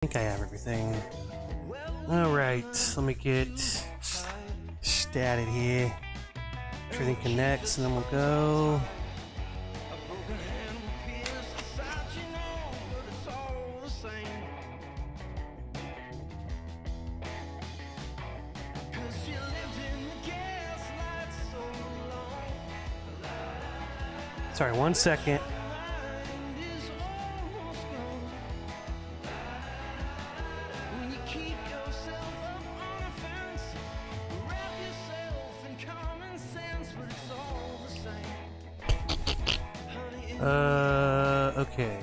think I have everything. Alright, let me get started here. Everything connects and then we'll go. Sorry, 1 second. Okay.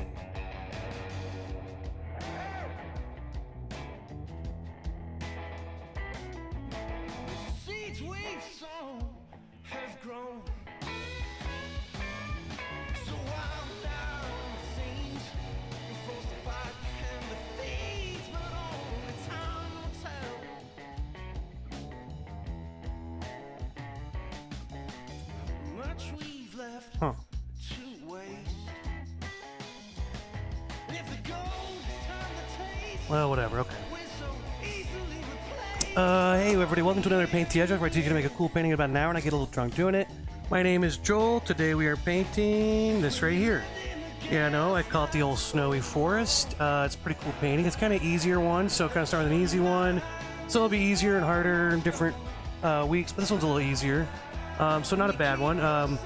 Seeds we've sown have grown. So wild now it seems we're forced to fight and the thieves, but only time will tell. Much we've left. Huh. Well, whatever, okay. Hey everybody, welcome to another Paint the Edgeoff, where I teach you to make a cool painting in about an hour and I get a little drunk doing it. My name is Joel. Today we are painting this right here. Yeah, no, I call it the old snowy forest. It's a pretty cool painting. It's kind of easier one, so kind of start with an easy one. So it'll be easier and harder in different weeks, but this one's a little easier. So not a bad one.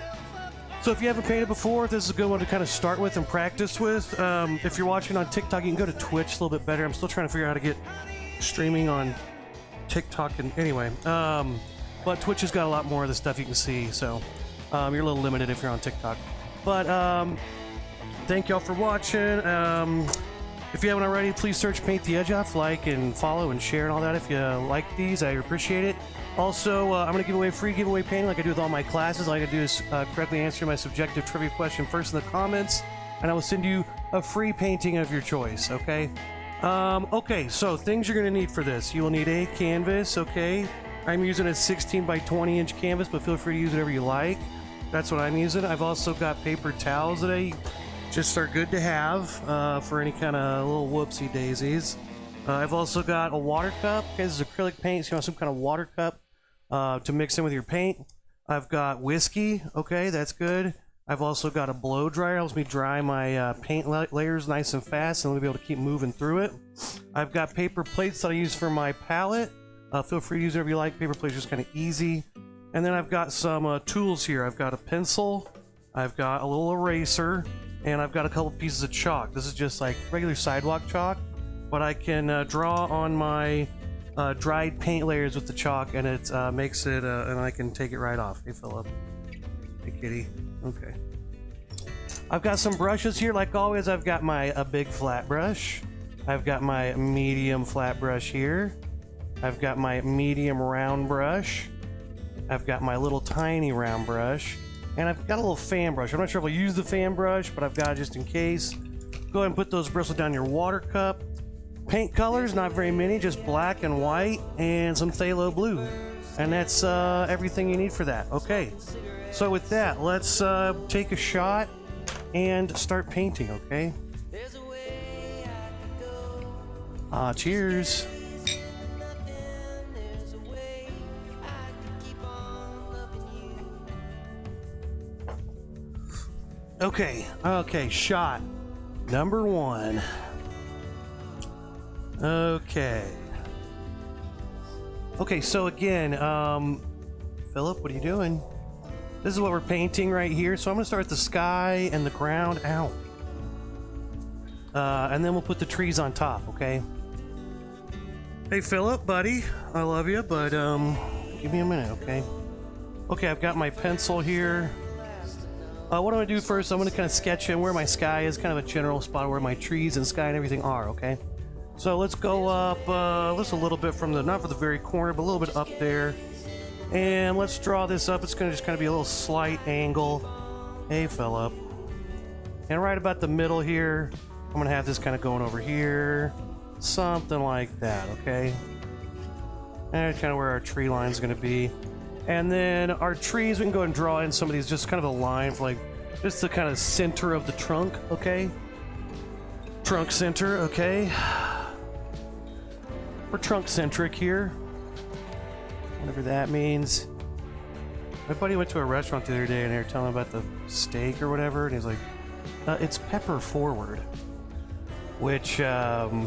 So if you haven't painted before, this is a good one to kind of start with and practice with. If you're watching on TikTok, you can go to Twitch, a little bit better. I'm still trying to figure out how to get streaming on TikTok and anyway. But Twitch has got a lot more of the stuff you can see, so you're a little limited if you're on TikTok. But thank y'all for watching. If you haven't already, please search Paint the Edgeoff, like and follow and share and all that. If you like these, I appreciate it. Also, I'm going to give away a free giveaway painting like I do with all my classes. All I got to do is correctly answer my subjective trivia question first in the comments, and I will send you a free painting of your choice, okay? Okay, so things you're going to need for this. You will need a canvas, okay? I'm using a 16 by 20 inch canvas, but feel free to use whatever you like. That's what I'm using. I've also got paper towels that I just are good to have for any kind of little whoopsie daisies. I've also got a water cup. Okay, this is acrylic paint, so you want some kind of water cup to mix in with your paint. I've got whiskey. Okay, that's good. I've also got a blow dryer. Helps me dry my paint layers nice and fast, and I'll be able to keep moving through it. I've got paper plates that I use for my palette. Feel free to use whatever you like. Paper plates are just kind of easy. And then I've got some tools here. I've got a pencil. I've got a little eraser, and I've got a couple pieces of chalk. This is just like regular sidewalk chalk, but I can draw on my dried paint layers with the chalk, and it makes it, and I can take it right off. Hey, Philip. Hey, kitty. Okay. I've got some brushes here. Like always, I've got my big flat brush. I've got my medium flat brush here. I've got my medium round brush. I've got my little tiny round brush. And I've got a little fan brush. I'm not sure if I'll use the fan brush, but I've got it just in case. Go ahead and put those bristles down your water cup. Paint colors, not very many, just black and white and some phthalo blue. And that's everything you need for that. Okay, so with that, let's take a shot and start painting, okay? Cheers. Okay, shot number one. Okay, so again, Philip, what are you doing? This is what we're painting right here. So I'm gonna start with the sky and the ground. Ow. And then we'll put the trees on top, okay? Hey, Philip, buddy, I love you, but give me a minute, okay? Okay, I've got my pencil here. What I'm gonna do first, I'm gonna kind of sketch in where my sky is, kind of a general spot where my trees and sky and everything are, okay? So let's go up just a little bit from the, not for the very corner, but a little bit up there. And let's draw this up. It's gonna just kind of be a little slight angle. Hey, Philip. And right about the middle here, I'm gonna have this kind of going over here. Something like that, okay? And that's kind of where our tree line is gonna be. And then our trees, we can go ahead and draw in some of these, just kind of a line for like, just the kind of center of the trunk, okay? Trunk center, okay? We're trunk-centric here. Whatever that means. My buddy went to a restaurant the other day and they were telling him about the steak or whatever, and he's like, it's pepper forward. Which,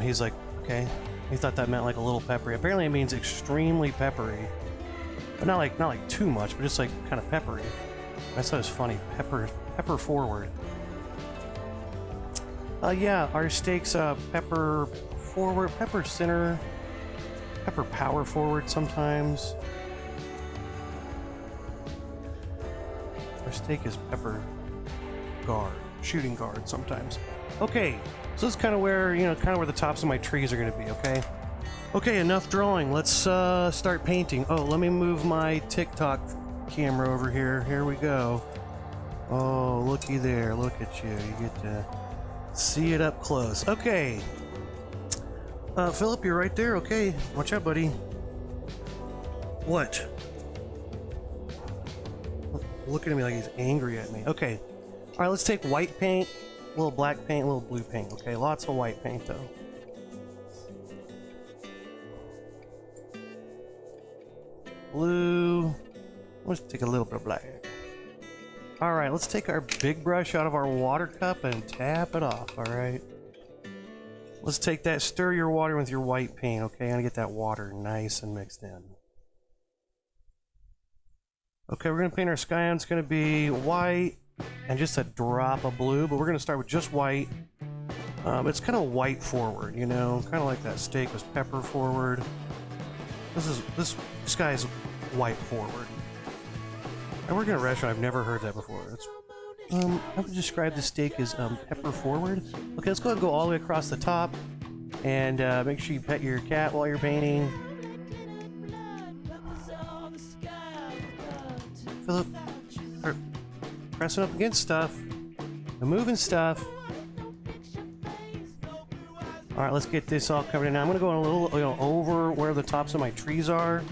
he's like, okay. He thought that meant like a little peppery. Apparently it means extremely peppery. But not like too much, but just like kind of peppery. I thought it was funny. Pepper forward. Yeah, our steak's pepper forward, pepper center, pepper power forward sometimes. Our steak is pepper guard, shooting guard sometimes. Okay, so this is kind of where, kind of where the tops of my trees are going to be, okay? Okay, enough drawing. Let's start painting. Oh, let me move my TikTok camera over here. Here we go. Oh, looky there. Look at you. You get to see it up close. Okay. Philip, you're right there. Okay. Watch out, buddy. What? Looking at me like he's angry at me. Okay. All right, let's take white paint, a little black paint, a little blue paint. Okay, lots of white paint, though. Blue. Let's take a little bit of black. All right, let's take our big brush out of our water cup and tap it off. All right. Let's take that, stir your water with your white paint. Okay, I'm gonna get that water nice and mixed in. Okay, we're gonna paint our sky, and it's gonna be white and just a drop of blue, but we're gonna start with just white. It's kind of white forward, kind of like that steak was pepper forward. This sky's white forward. I work in a restaurant. I've never heard that before. I would describe the steak as pepper forward. Okay, let's go ahead and go all the way across the top, and make sure you pet your cat while you're painting. Philip, start pressing up against stuff and moving stuff. All right, let's get this all covered in. Now I'm going to go a little, over where the tops of my trees are.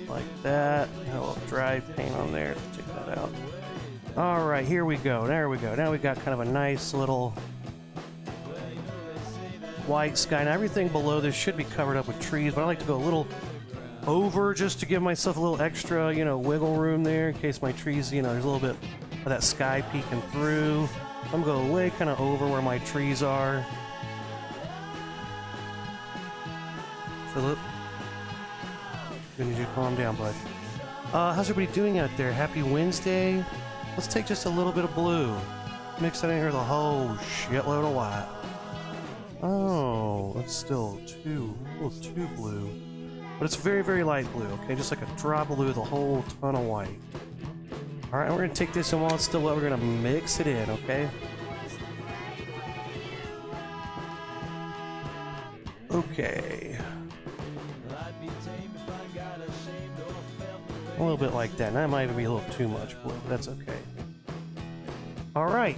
Like that. A little dry paint on there. Let's take that out. All right, here we go. There we go. Now we got kind of a nice little white sky. Now everything below this should be covered up with trees, but I like to go a little over just to give myself a little extra, wiggle room there in case my trees, there's a little bit of that sky peeking through. I'm going way kind of over where my trees are. Philip, I need you to calm down, bud. How's everybody doing out there? Happy Wednesday. Let's take just a little bit of blue. Mix that in here with a whole shitload of white. Oh, it's still a little too blue. But it's very, very light blue, okay? Just like a drop of blue with a whole ton of white. Alright, we're going to take this, and while it's still wet, we're going to mix it in, okay? Okay. A little bit like that. And that might even be a little too much blue, but that's okay. Alright,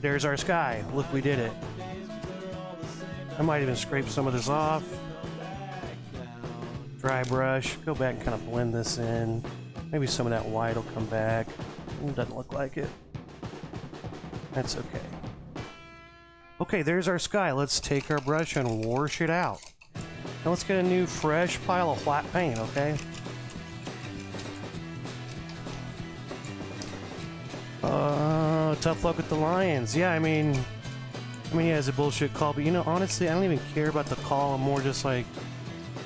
there's our sky. Look, we did it. I might even scrape some of this off. Dry brush. Go back and kind of blend this in. Maybe some of that white will come back. It doesn't look like it. That's okay. Okay, there's our sky. Let's take our brush and wash it out. Now let's get a new fresh pile of white paint, okay? Tough luck with the Lions. Yeah, I mean, yeah, it's a bullshit call, but honestly, I don't even care about the call. I'm more just like,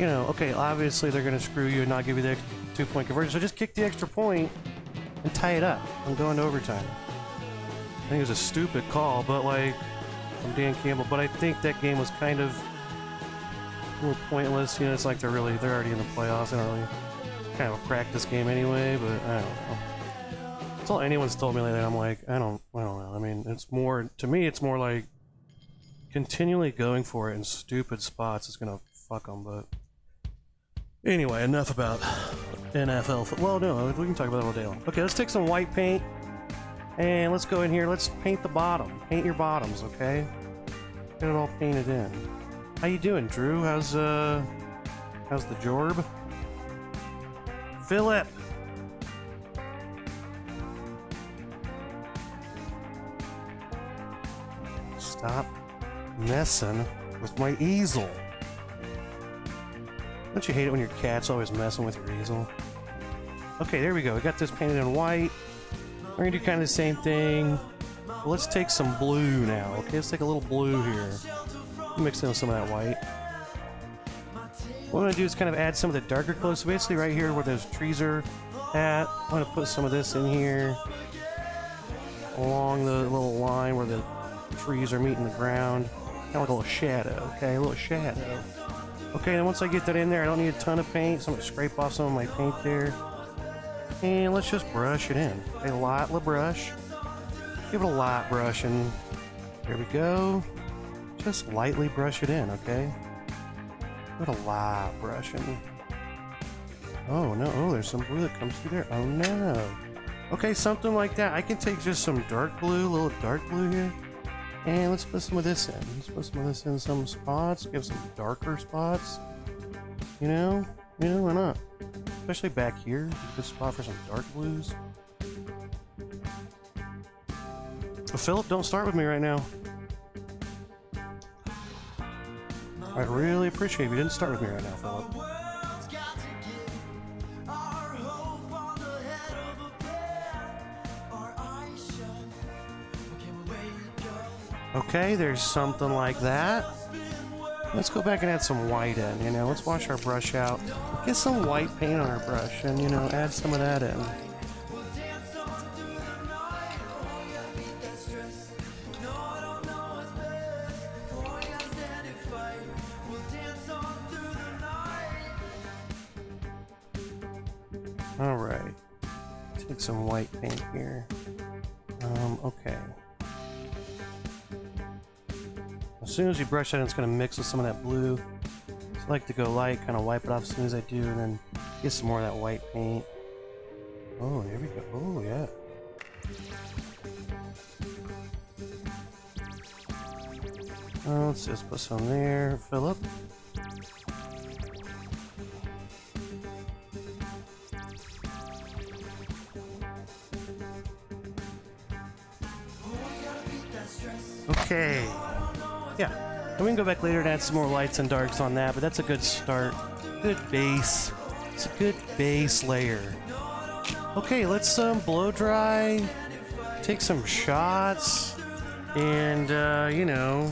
okay, obviously they're gonna screw you and not give you the 2-point conversion, so just kick the extra point and tie it up and go into overtime. I think it was a stupid call, but like, from Dan Campbell, but I think that game was kind of a little pointless. It's like they're already in the playoffs. They don't really, kind of a practice game anyway, but I don't know. That's all anyone's told me lately. I'm like, I don't know. I mean, to me, it's more like continually going for it in stupid spots is gonna fuck them, but anyway, enough about NFL. Well, no, we can talk about it all day long. Okay, let's take some white paint and let's go in here. Let's paint the bottom. Paint your bottoms, okay? Get it all painted in. How you doing, Drew? How's the jorb? Philip! Stop messing with my easel. Don't you hate it when your cat's always messing with your easel? Okay, there we go. We got this painted in white. We're gonna do kind of the same thing. Let's take some blue now. Okay, let's take a little blue here. Mix in with some of that white. What I'm gonna do is kind of add some of the darker colors. So basically right here where those trees are at, I'm gonna put some of this in here. Along the little line where the trees are meeting the ground. Kind of like a little shadow, okay? A little shadow. Okay, and once I get that in there, I don't need a ton of paint, so I'm gonna scrape off some of my paint there. And let's just brush it in. A light brush. Give it a light brush, and there we go. Just lightly brush it in, okay? Give it a light brush in. Oh no, oh, there's some blue that comes through there. Oh no. Okay, something like that. I can take just some dark blue, a little dark blue here. And let's put some of this in. Let's put some of this in some spots. Give some darker spots. You know, why not? Especially back here. Good spot for some dark blues. But Philip, don't start with me right now. I'd really appreciate if you didn't start with me right now, Philip. Okay, there's something like that. Let's go back and add some white in, you know. Let's wash our brush out. Get some white paint on our brush and, you know, add some of that in. Alright. Take some white paint here. Okay. As soon as you brush that, it's going to mix with some of that blue. So I like to go light, kind of wipe it off as soon as I do, and then get some more of that white paint. Oh, there we go. Oh, yeah. Let's just put some there, Philip. Okay. Yeah. And we can go back later and add some more lights and darks on that, but that's a good start. Good base. It's a good base layer. Okay, let's blow dry. Take some shots. And, you know,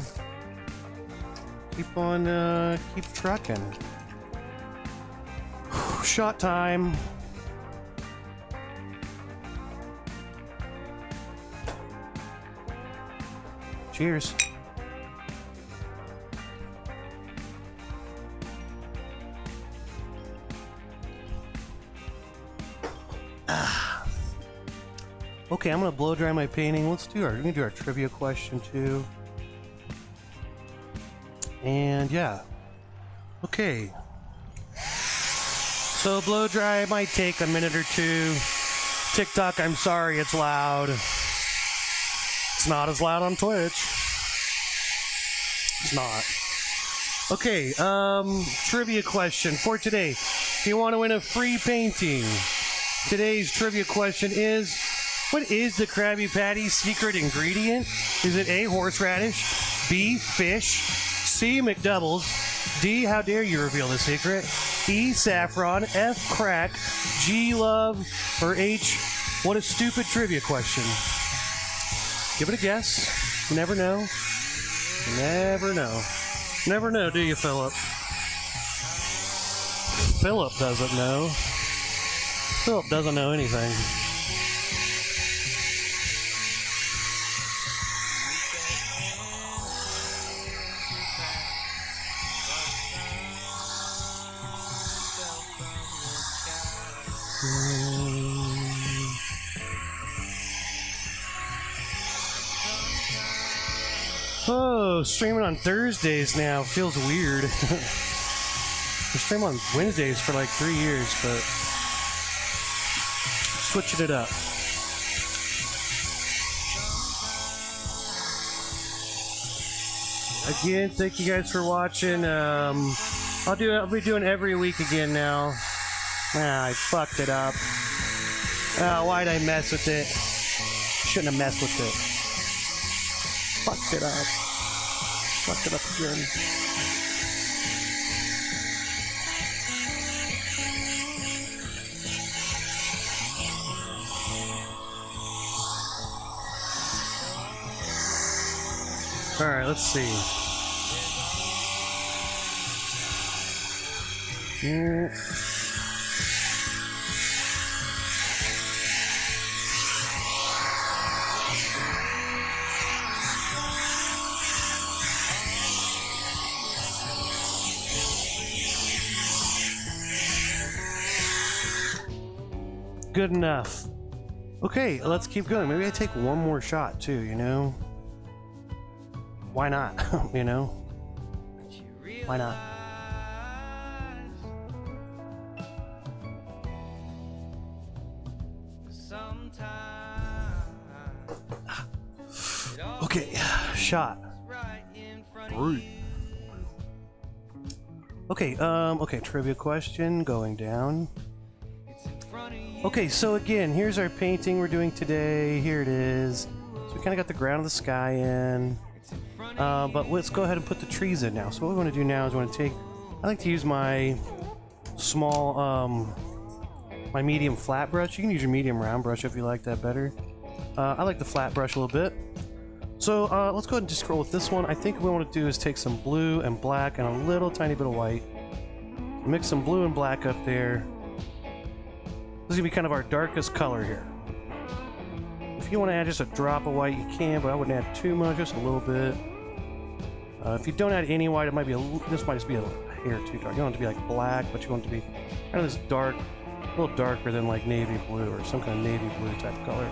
keep trucking. Shot time. Cheers. Okay, I'm gonna blow dry my painting. We're gonna do our trivia question too. And yeah. Okay. So blow dry might take a minute or two. TikTok, I'm sorry, it's loud. It's not as loud on Twitch. It's not. Okay, trivia question for today. If you want to win a free painting, today's trivia question is, what is the Krabby Patty's secret ingredient? Is it A, horseradish, B, fish, C, McDoubles, D, how dare you reveal the secret, E, saffron, F, crack, G, love, or H, what a stupid trivia question. Give it a guess. You never know. You never know. Never know, do you, Philip? Philip doesn't know. Philip doesn't know anything. Oh, streaming on Thursdays now feels weird. I stream on Wednesdays for like 3 years, but switching it up. Again, thank you guys for watching. I'll be doing every week again now. I fucked it up. Why'd I mess with it? Shouldn't have messed with it. Fucked it up. Fucked it up again. Alright, let's see. Good enough. Okay, let's keep going. Maybe I take one more shot too, you know? Why not? You know? Why not? Okay, shot. Brute. Okay, okay, trivia question going down. Okay, so again, here's our painting we're doing today. Here it is. So we kind of got the ground of the sky in. But let's go ahead and put the trees in now. So what we want to do now is we want to take... I like to use my small, my medium flat brush. You can use your medium round brush if you like that better. I like the flat brush a little bit. So let's go ahead and just scroll with this one. I think what we want to do is take some blue and black and a little tiny bit of white. Mix some blue and black up there. This is going to be kind of our darkest color here. If you want to add just a drop of white, you can, but I wouldn't add too much, just a little bit. If you don't add any white, it might be this might just be a hair too dark. You don't want it to be like black, but you want it to be kind of this dark, a little darker than like navy blue or some kind of navy blue type color.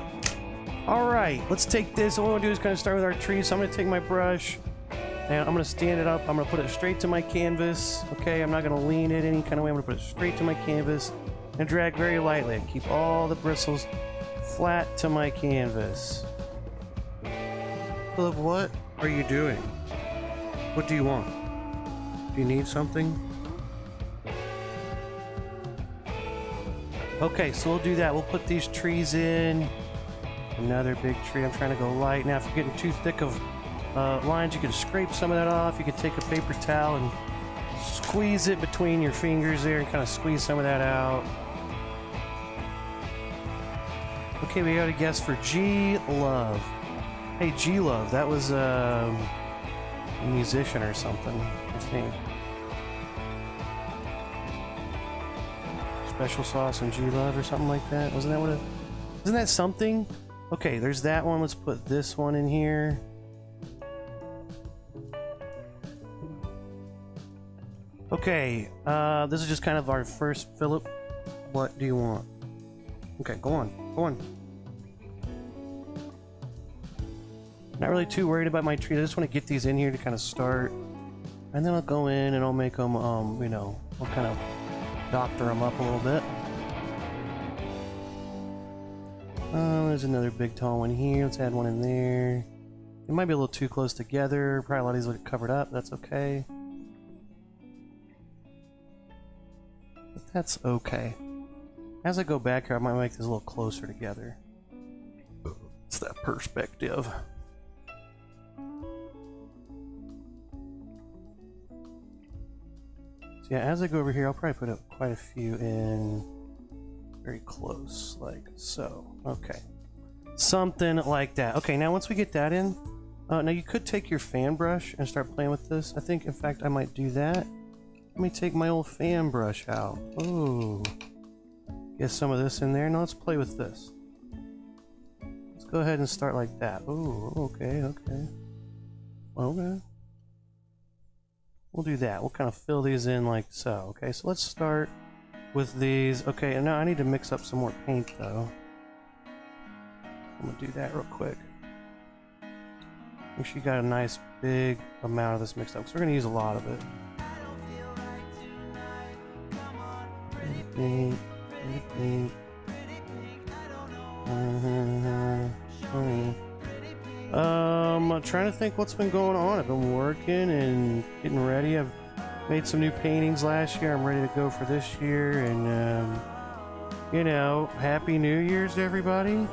Alright, let's take this. What we want to do is kind of start with our tree. So I'm going to take my brush and I'm going to stand it up. I'm going to put it straight to my canvas. Okay, I'm not going to lean it any kind of way. I'm going to put it straight to my canvas and drag very lightly and keep all the bristles flat to my canvas. Philip, what are you doing? What do you want? Do you need something? Okay, so we'll do that. We'll put these trees in. Another big tree. I'm trying to go light. Now, if you're getting too thick of lines, you can scrape some of that off. You can take a paper towel and squeeze it between your fingers there and kind of squeeze some of that out. Okay, we got a guess for G Love. Hey, G Love, that was a musician or something, I think. Special sauce and G Love or something like that. Wasn't that what it? Isn't that something? Okay, there's that one. Let's put this one in here. Okay, this is just kind of our first Philip. What do you want? Okay, go on, go on. Not really too worried about my tree. I just want to get these in here to kind of start, and then I'll go in and I'll make them, you know, I'll kind of doctor them up a little bit. There's another big tall one here. Let's add one in there. It might be a little too close together. Probably a lot of these will get covered up. That's okay. But that's okay. As I go back here, I might make this a little closer together. It's that perspective. So yeah, as I go over here, I'll probably put up quite a few in very close, like so. Okay. Something like that. Okay, now once we get that in, now you could take your fan brush and start playing with this. I think, in fact, I might do that. Let me take my old fan brush out. Oh. Get some of this in there. Now let's play with this. Let's go ahead and start like that. Oh, okay, okay. Okay. We'll do that. We'll kind of fill these in like so. Okay, so let's start with these. Okay, and now I need to mix up some more paint though. I'm gonna do that real quick. Make sure you got a nice big amount of this mixed up, because we're gonna use a lot of it. I'm trying to think what's been going on. I've been working and getting ready. I've made some new paintings last year. I'm ready to go for this year, and you know, Happy New Year's to everybody.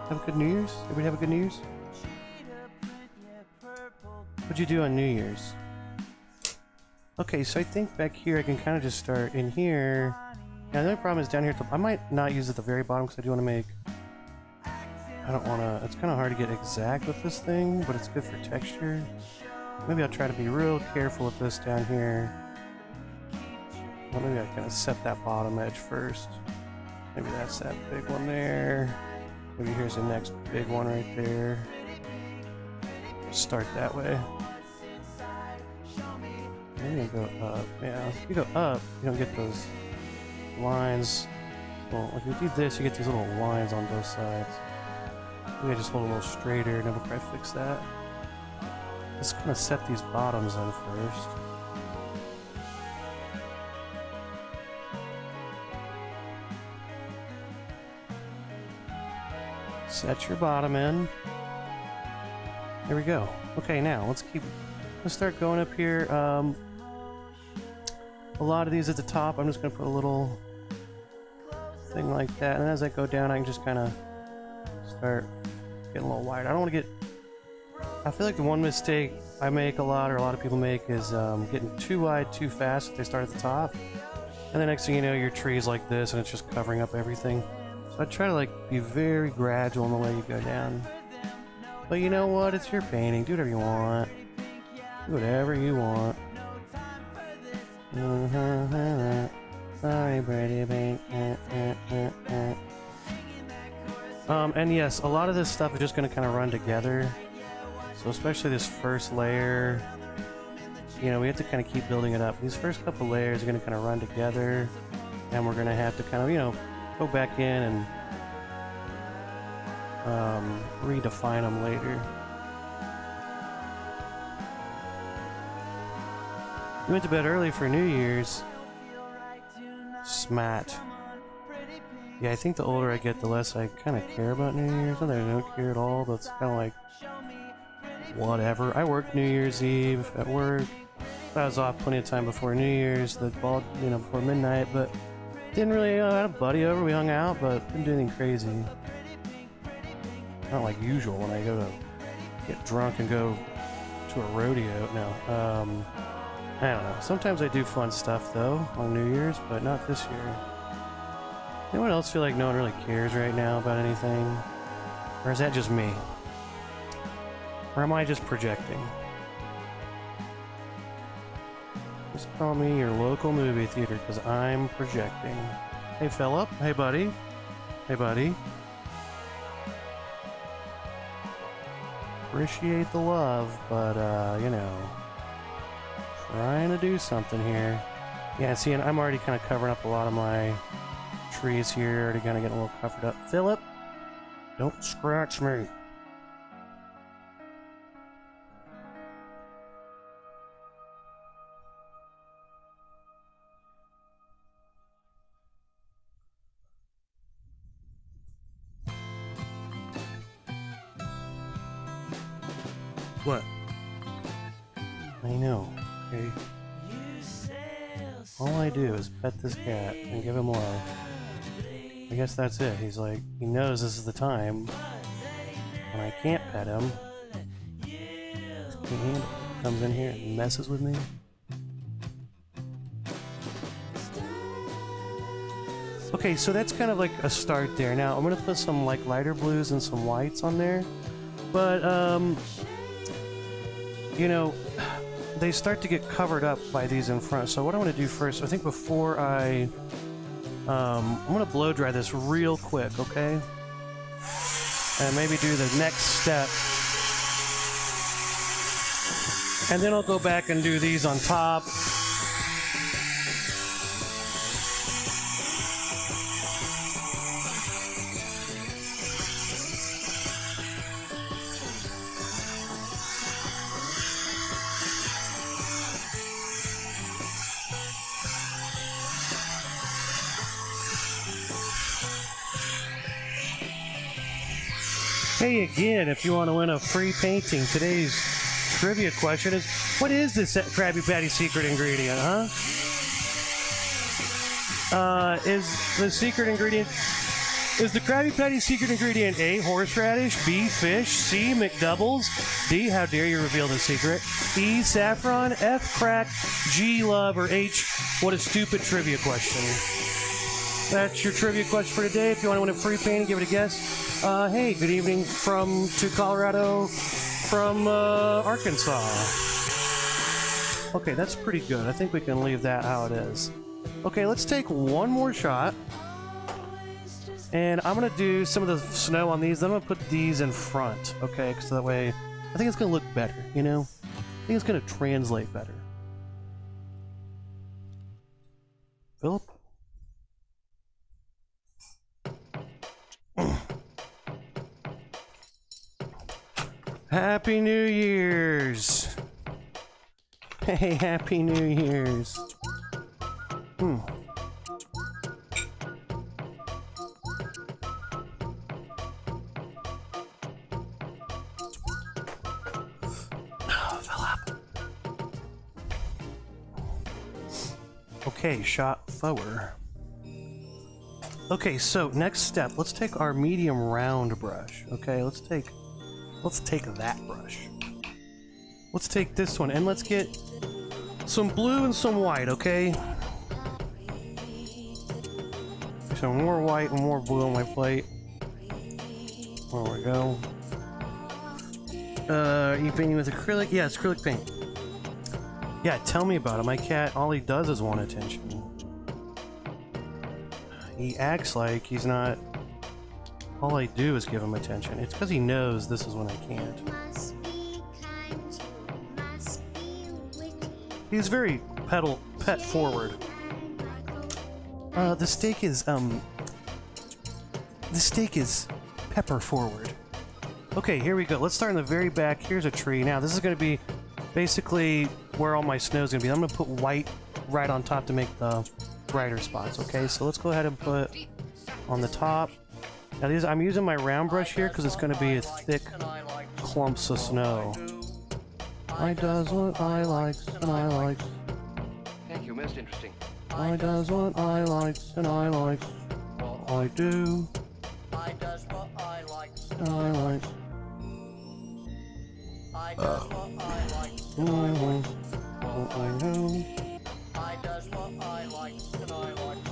Have a good New Year's? Everybody have a good New Year's? What'd you do on New Year's? Okay, so I think back here I can kind of just start in here. Now the only problem is down here at the, I might not use it at the very bottom because I do want to make I don't want to... It's kind of hard to get exact with this thing, but it's good for texture. Maybe I'll try to be real careful with this down here. Well, maybe I kind of set that bottom edge first. Maybe that's that big one there. Maybe here's the next big one right there. Start that way. Maybe I'll go up. Yeah, if you go up, you don't get those lines. Well, if you do this, you get these little lines on both sides. Maybe I just hold a little straighter, and then we'll probably fix that. Let's kind of set these bottoms in first. Set your bottom in. There we go. Okay, now let's start going up here. A lot of these at the top, I'm just going to put a little thing like that, and as I go down, I can just kind of start getting a little wider. I don't want to get... I feel like the one mistake I make a lot, or a lot of people make, is getting too wide too fast if they start at the top. And the next thing you know, your tree's like this, and it's just covering up everything. So I try to like be very gradual in the way you go down. But you know what? It's your painting. Do whatever you want. Do whatever you want. Sorry, pretty paint. And yes, a lot of this stuff is just going to kind of run together. So especially this first layer, you know, we have to kind of keep building it up. These first couple layers are going to kind of run together, and we're going to have to kind of, you know, go back in and redefine them later. We went to bed early for New Year's. Smart. Yeah, I think the older I get, the less I kind of care about New Year's. Not that I don't care at all, but it's kind of like, whatever. I worked New Year's Eve at work. I was off plenty of time before New Year's, the ball, you know, before midnight, but didn't really, I had a buddy over, we hung out, but didn't do anything crazy. Not like usual when I go to get drunk and go to a rodeo. No, I don't know. Sometimes I do fun stuff though on New Year's, but not this year. Anyone else feel like no one really cares right now about anything? Or is that just me? Or am I just projecting? Just call me your local movie theater, because I'm projecting. Hey Philip, hey buddy. Hey buddy. Appreciate the love, but you know, trying to do something here. Yeah, see, and I'm already kind of covering up a lot of my trees here, already kind of getting a little covered up. Philip, don't scratch me. What? I know, okay? All I do is pet this cat and give him love. I guess that's it. He's like, he knows this is the time when I can't pet him. He can't handle it. Comes in here and messes with me. Okay, so that's kind of like a start there. Now, I'm gonna put some like lighter blues and some whites on there. But, you know, they start to get covered up by these in front. So what I want to do first, I think before I'm going to blow dry this real quick, okay? And maybe do the next step. And then I'll go back and do these on top. Hey again, if you want to win a free painting, today's trivia question is, what is this Krabby Patty secret ingredient, huh? Is the Krabby Patty secret ingredient A, horseradish, B, fish, C, McDoubles, D, how dare you reveal the secret, E, saffron, F, crack, G, love, or H, what a stupid trivia question. That's your trivia question for today. If you want to win a free painting, give it a guess. Hey, good evening to Colorado from Arkansas. Okay, that's pretty good. I think we can leave that how it is. Okay, let's take one more shot. And I'm gonna do some of the snow on these. Then I'm gonna put these in front, okay? So that way, I think it's gonna look better, you know? I think it's gonna translate better. Philip? Happy New Year's! Hey, Happy New Year's! Okay, shot forward. Okay, so next step, let's take our medium round brush. Okay, let's take that brush. Let's take this one and let's get some blue and some white, okay? Some more white and more blue on my plate. There we go. You painting with acrylic? Yeah, it's acrylic paint. Yeah, tell me about it. My cat, all he does is want attention. He acts like he's not... All I do is give him attention. It's because he knows this is when I can't. He's very pet forward. The steak is pepper forward. Okay, here we go. Let's start in the very back. Here's a tree. Now, this is going to be basically where all my snow is going to be. I'm going to put white right on top to make the brighter spots, okay? So let's go ahead and put on the top. Now, I'm using my round brush here because it's going to be a thick clumps of snow. I does what I likes and I likes. Thank you, most interesting. I does what I likes and I likes. I do. I does what I likes. And I likes. I does what I likes. And I likes. What I know. I does what I likes and I likes.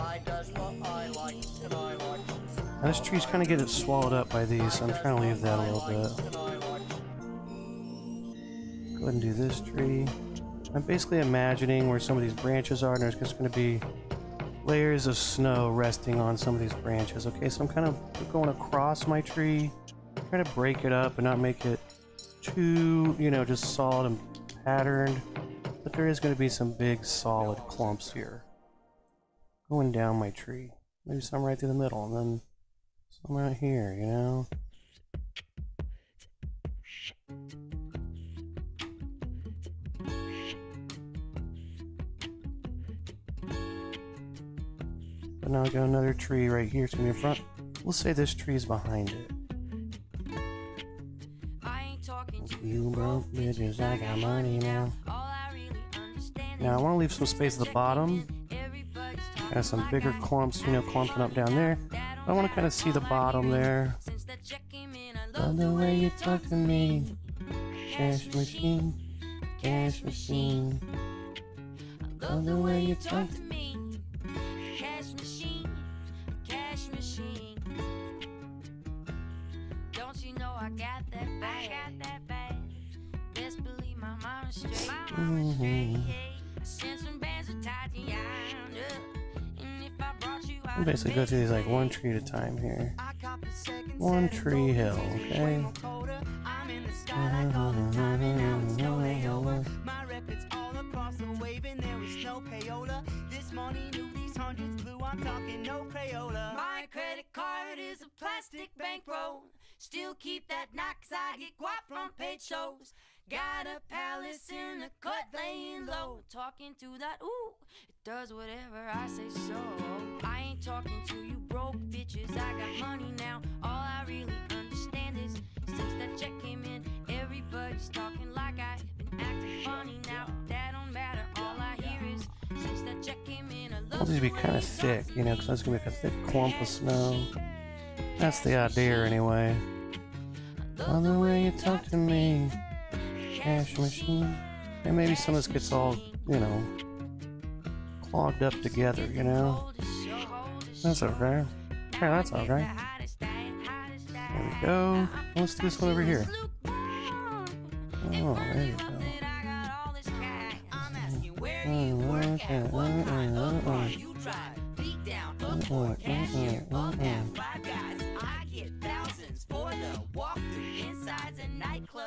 I does what I likes and I likes. Now this tree's kind of getting swallowed up by these, so I'm trying to leave that a little bit. Go ahead and do this tree. I'm basically imagining where some of these branches are, and there's just going to be layers of snow resting on some of these branches. Okay, so I'm kind of going across my tree, trying to break it up and not make it too, you know, just solid and patterned. But there is going to be some big solid clumps here. Going down my tree. Maybe some right through the middle, and then some out here, you know? But now I got another tree right here, it's gonna be in front. We'll say this tree is behind it. You broke bitches, I got money now. Now I want to leave some space at the bottom. Got some bigger clumps, you know, clumping up down there. I want to kind of see the bottom there. Love the way you talk to me. Cash machine, cash machine. Love the way you talk to me. Cash machine, cash machine. Don't you know I got that bag? I got that bag. Best believe my mama's straight. I sent some bands of Tatiana. And if I brought you out, I'll basically go through these like one tree at a time here. One tree hill, okay? I'm in the sky like all the time, and now it's no layover. My records all across the wave, and there was no payola. This money knew these hundreds blue, I'm talking no Crayola. My credit card is a plastic bankroll. Still keep that knock, 'cause I get guap from paid shows. Got a palace in the cut, laying low. Talking to that, ooh, it does whatever I say so. I ain't talking to you broke bitches, I got money now. All I really understand is, since that check came in, everybody's talking like I've been acting funny now. That don't matter, all I hear is, since that check came in, I love These be kind of thick, you know, because that's gonna be like a thick clump of snow. That's the idea, anyway. Love the way you talk to me. Cash machine. And maybe some of this gets all, you know, clogged up together, you know? That's okay. Okay, that's all right. There we go. Let's do this one over here. Oh, there you go.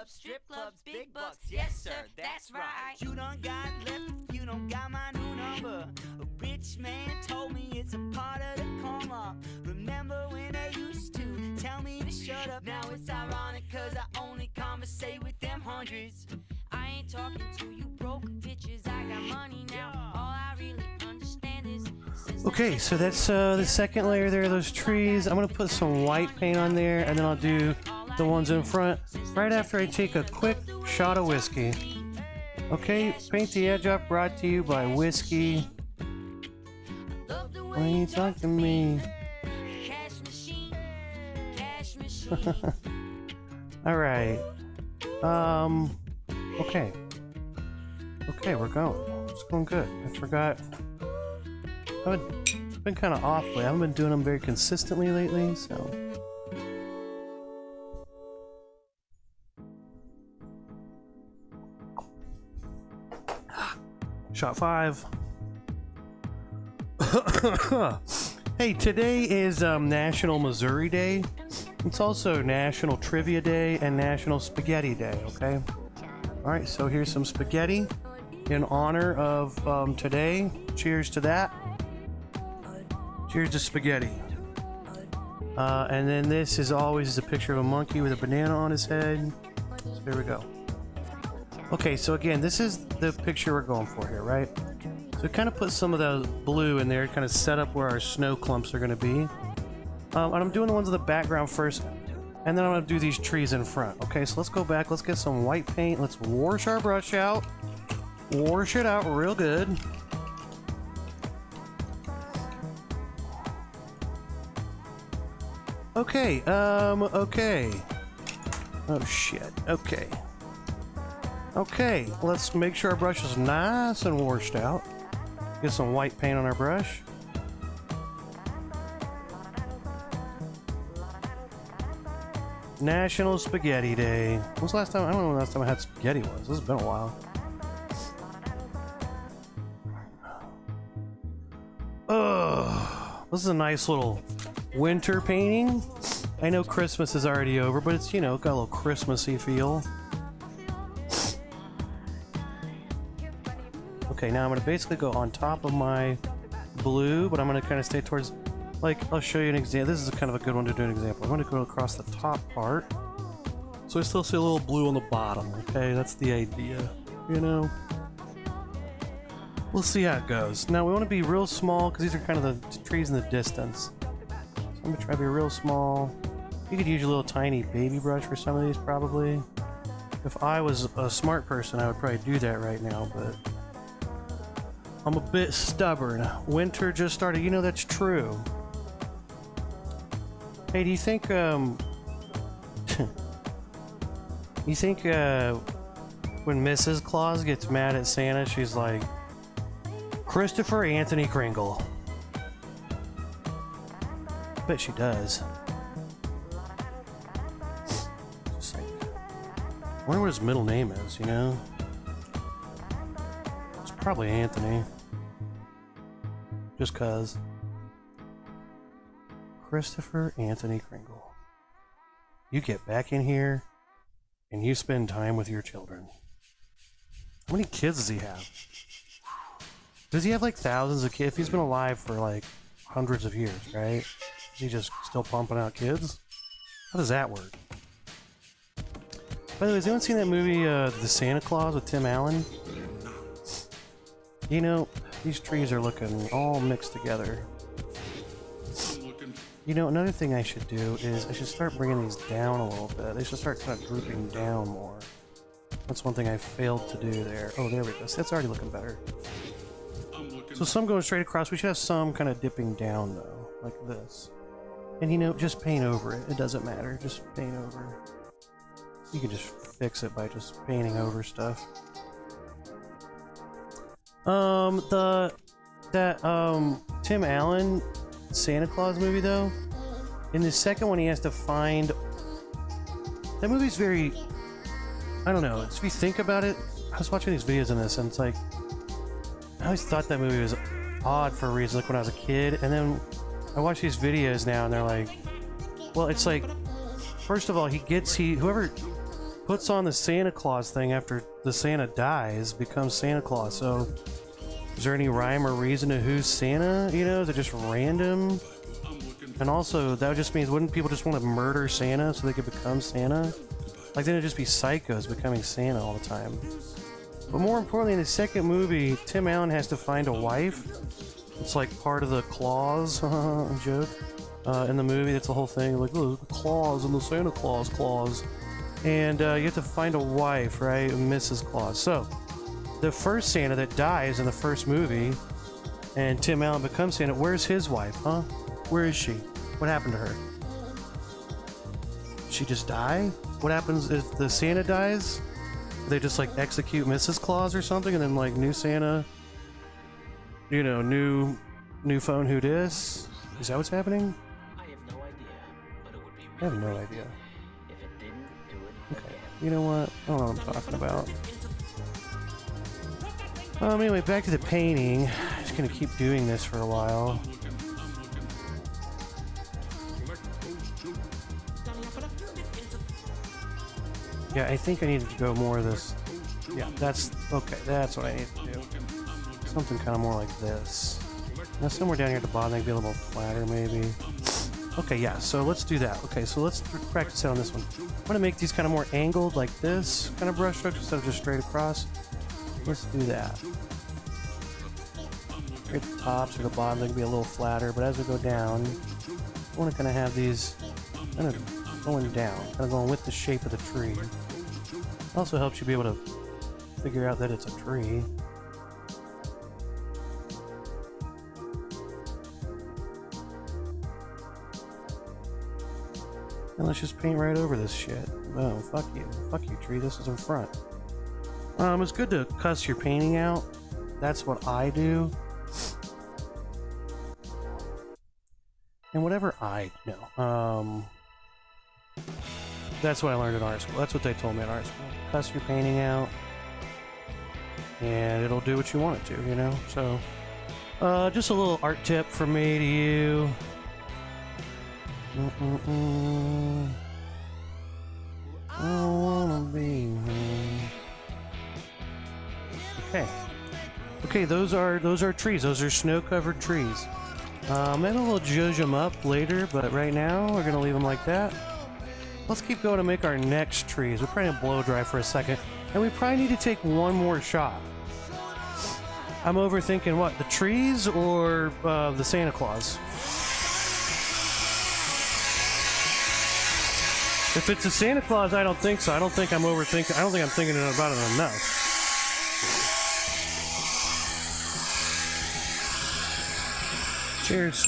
Strip clubs, big bucks, yes sir, that's right. You done got left if you don't got my new number. A rich man told me it's a part of the karma. Remember when they used to tell me to shut up? Now it's ironic cause I only conversate with them hundreds. I ain't talking to you broke bitches, I got money now. All I really understand is Okay, so that's the second layer there, those trees. I'm gonna put some white paint on there, and then I'll do the ones in front right after I take a quick shot of whiskey. Okay, Paint the Edge Off brought to you by whiskey. When you talk to me. Alright. Okay. Okay, we're going. It's going good. I forgot. I've been kind of off lately. I haven't been doing them very consistently lately, so. Shot 5. Hey, today is National Missouri Day. It's also National Trivia Day and National Spaghetti Day, okay? Alright, so here's some spaghetti in honor of today. Cheers to that. Cheers to spaghetti. And then this is always a picture of a monkey with a banana on his head. So here we go. Okay, so again, this is the picture we're going for here, right? So kind of put some of the blue in there, kind of set up where our snow clumps are going to be. And I'm doing the ones in the background first, and then I'm going to do these trees in front. Okay, so let's go back. Let's get some white paint. Let's wash our brush out. Wash it out real good. Okay, okay. Oh, shit. Okay. Okay, let's make sure our brush is nice and washed out. Get some white paint on our brush. National Spaghetti Day. When was the last time? I don't know when the last time I had spaghetti was. This has been a while. Ugh. This is a nice little winter painting. I know Christmas is already over, but it's, you know, got a little Christmassy feel. Okay, now I'm going to basically go on top of my blue, but I'm going to kind of stay towards, like, I'll show you an example. This is kind of a good one to do an example. I'm going to go across the top part, so I still see a little blue on the bottom, okay? That's the idea, you know? We'll see how it goes. Now, we want to be real small, because these are kind of the trees in the distance. So I'm going to try to be real small. You could use a little tiny baby brush for some of these, probably. If I was a smart person, I would probably do that right now, but I'm a bit stubborn. Winter just started. You know that's true. Hey, do you think you think when Mrs. Claus gets mad at Santa, she's like, Christopher Anthony Kringle? I bet she does. Just like, I wonder what his middle name is, you know? Probably Anthony. Just cuz. Christopher Anthony Kringle. You get back in here and you spend time with your children. How many kids does he have? Does he have like thousands of kids? He's been alive for like hundreds of years, right? Is he just still pumping out kids? How does that work? By the way, has anyone seen that movie, The Santa Claus with Tim Allen? You know, these trees are looking all mixed together. You know, another thing I should do is I should start bringing these down a little bit. They should start kind of drooping down more. That's one thing I failed to do there. Oh, there we go. So that's already looking better. So some going straight across. We should have some kind of dipping down, though, like this. And, you know, just paint over it. It doesn't matter. Just paint over. You can just fix it by just painting over stuff. That Tim Allen Santa Claus movie, though, In the second one, he has to find... That movie's very... I don't know. If you think about it, I was watching these videos on this, and it's like... I always thought that movie was odd for a reason, like when I was a kid, and then I watch these videos now, and they're like... Well, it's like... First of all, whoever puts on the Santa Claus thing after the Santa dies becomes Santa Claus, so... Is there any rhyme or reason to who's Santa? You know, is it just random? And also, that just means, wouldn't people just want to murder Santa so they could become Santa? Like, then it'd just be psychos becoming Santa all the time. But more importantly, in the second movie, Tim Allen has to find a wife. It's like part of the Claus joke in the movie. That's the whole thing. Like, oh, the Claus and the Santa Claus clause. And you have to find a wife, right? Mrs. Claus. So, the first Santa that dies in the first movie, and Tim Allen becomes Santa, where's his wife, huh? Where is she? What happened to her? She just die? What happens if the Santa dies? They just like execute Mrs. Claus or something, and then like new Santa, you know, new phone who dis? Is that what's happening? I have no idea, but it would be I have really no great idea. if it didn't do it Okay, again. you know what? I don't know what I'm talking about. Anyway, back to the painting. I'm just gonna keep doing this for a while. Yeah, I think I need to go more of this. Yeah, that's okay. That's what I need to do. Something kind of more like this. Now somewhere down here at the bottom, maybe a little flatter, maybe. Okay, yeah. So let's do that. Okay, so let's practice out on this one. I'm gonna make these kind of more angled, like this kind of brush strokes instead of just straight across. Let's do that. Here at the tops or the bottom, they can be a little flatter, but as we go down, I want to kind of have these kind of going down, kind of going with the shape of the tree. Also helps you be able to figure out that it's a tree. And let's just paint right over this shit. Oh, fuck you. Fuck you, tree. This is in front. It's good to cuss your painting out. That's what I do. And whatever I know. That's what I learned in art school. That's what they told me in art school. Cuss your painting out. And it'll do what you want it to, you know? So, just a little art tip from me to you. I wanna be me. Okay. Okay, those are trees. Those are snow-covered trees. Maybe we'll judge them up later, but right now we're gonna leave them like that. Let's keep going to make our next trees. We're probably gonna blow dry for a second, and we probably need to take one more shot. I'm overthinking what, the trees or the Santa Claus? If it's a Santa Claus, I don't think so. I don't think I'm overthinking. I don't think I'm thinking about it enough. Cheers.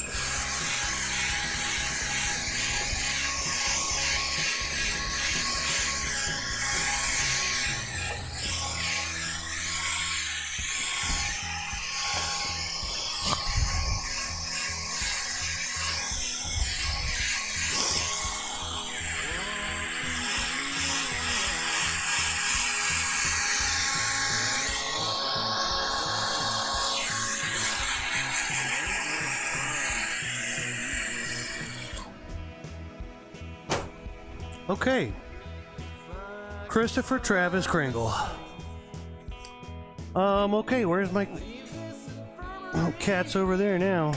Okay. Christopher Travis Kringle. Okay, where's my... Oh, cat's over there now.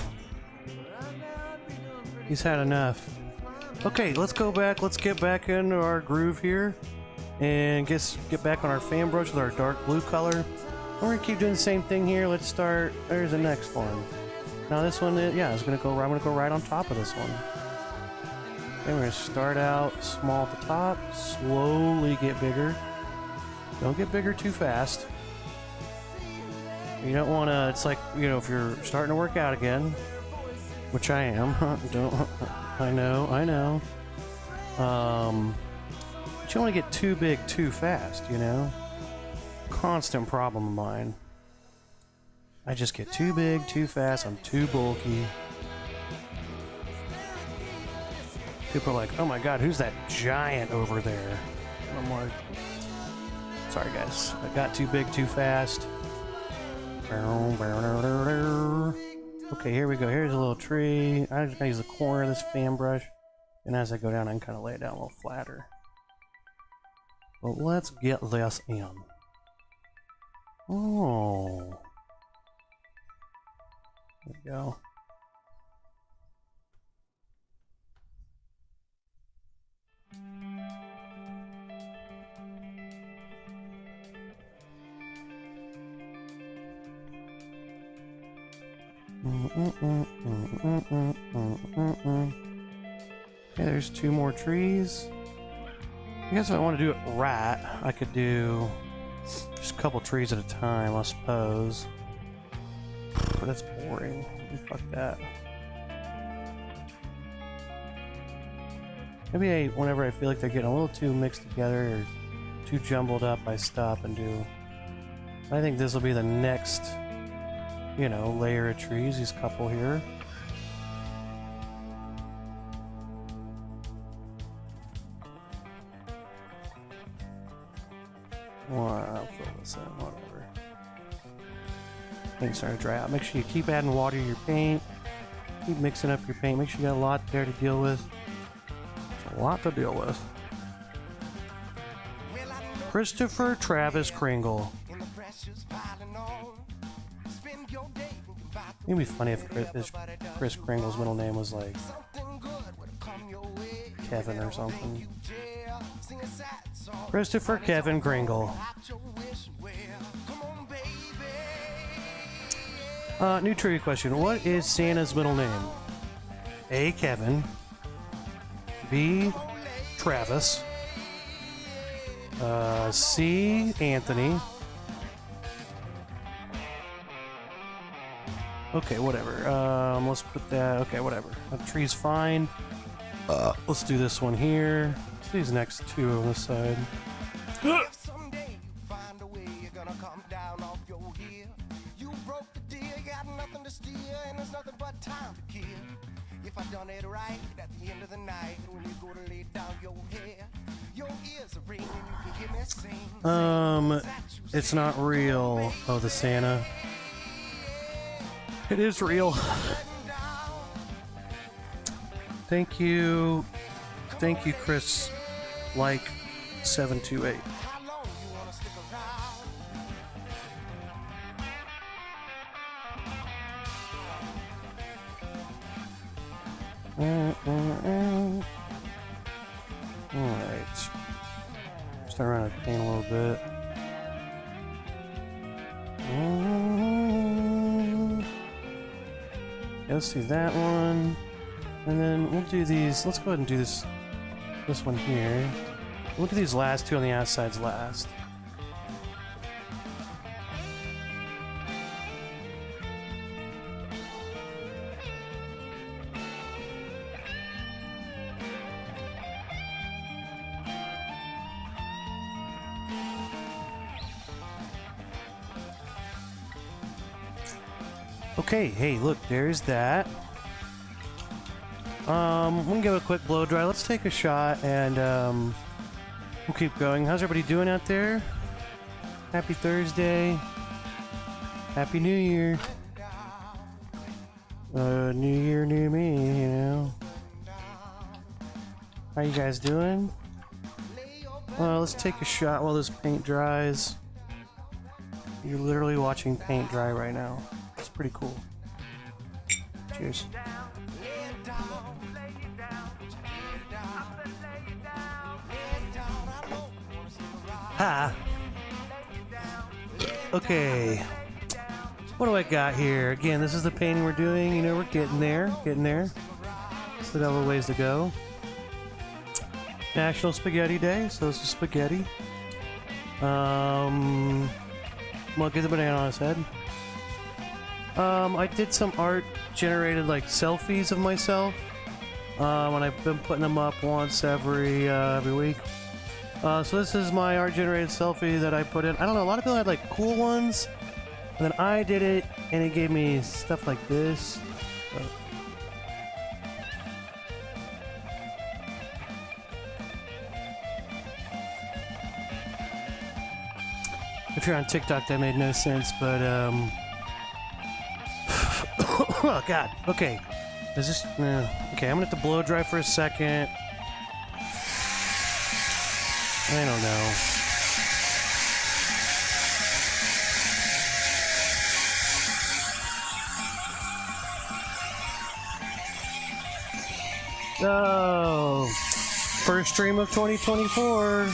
He's had enough. Okay, let's go back. Let's get back into our groove here. And get back on our fan brush with our dark blue color. We're gonna keep doing the same thing here. Let's start... There's the next one. Now this one, yeah, I'm gonna go right on top of this one. Okay, we're going to start out small at the top, slowly get bigger. Don't get bigger too fast. You don't want to, it's like, you know, if you're starting to work out again, which I am, I know. But you don't want to get too big too fast, you know? Constant problem of mine. I just get too big too fast, I'm too bulky. People are like, oh my god, who's that giant over there? And I'm like, sorry guys, I got too big too fast. Okay, here we go. Here's a little tree. I'm just gonna use the corner of this fan brush, and as I go down, I can kind of lay it down a little flatter. But let's get this in. Oh, there we go. Okay, there's 2 more trees. I guess if I want to do it right, I could do just a couple trees at a time, I suppose. But that's boring. Fuck that. Maybe whenever I feel like they're getting a little too mixed together or too jumbled up, I stop and do. I think this will be the next, you know, layer of trees, these couple here. Well, I'll fill this in, whatever. Paint's starting to dry out. Make sure you keep adding water to your paint. Keep mixing up your paint. Make sure you got a lot there to deal with. There's a lot to deal with. Christopher Travis Kringle. It'd be funny if Chris Kringle's middle name was like Kevin or something. Christopher Kevin Kringle. New trivia question. What is Santa's middle name? A. Kevin. B. Travis. C. Anthony. Okay, whatever. Let's put that. Okay, whatever. The tree's fine. Let's do this one here. Let's do these next 2 on this side. If someday you find a way, you're gonna come down off your heel. You broke the deal, you got nothing to steal, and there's nothing but time to kill. If I done it right at the end of the night, when you go to lay down your hair, your ears are ringing, you can hear me sing. It's not real. Oh, the Santa. It is real. Thank you. Thank you, Chris. Like 728. How long you wanna stick around? Alright. Start around the paint a little bit. Yeah, let's do that one. And then we'll do these. Let's go ahead and do this one here. We'll do these last 2 on the outsides last. Okay, hey, look, there's that. We'll give it a quick blow dry. Let's take a shot and we'll keep going. How's everybody doing out there? Happy Thursday. Happy New Year. New Year, new me, you know. How you guys doing? Let's take a shot while this paint dries. You're literally watching paint dry right now. It's pretty cool. Cheers. Ha! Okay. What do I got here? Again, this is the painting we're doing. You know, we're getting there. Getting there. Still got a little ways to go. National Spaghetti Day, so this is spaghetti. Monkey the banana on his head. I did some art generated like selfies of myself. And I've been putting them up once every week. So this is my art generated selfie that I put in. I don't know, a lot of people had like cool ones. And then I did it and it gave me stuff like this. If you're on TikTok, that made no sense, but, oh, God. Okay. Is this... okay, I'm gonna have to blow dry for a second. I don't know. Oh, first stream of 2024.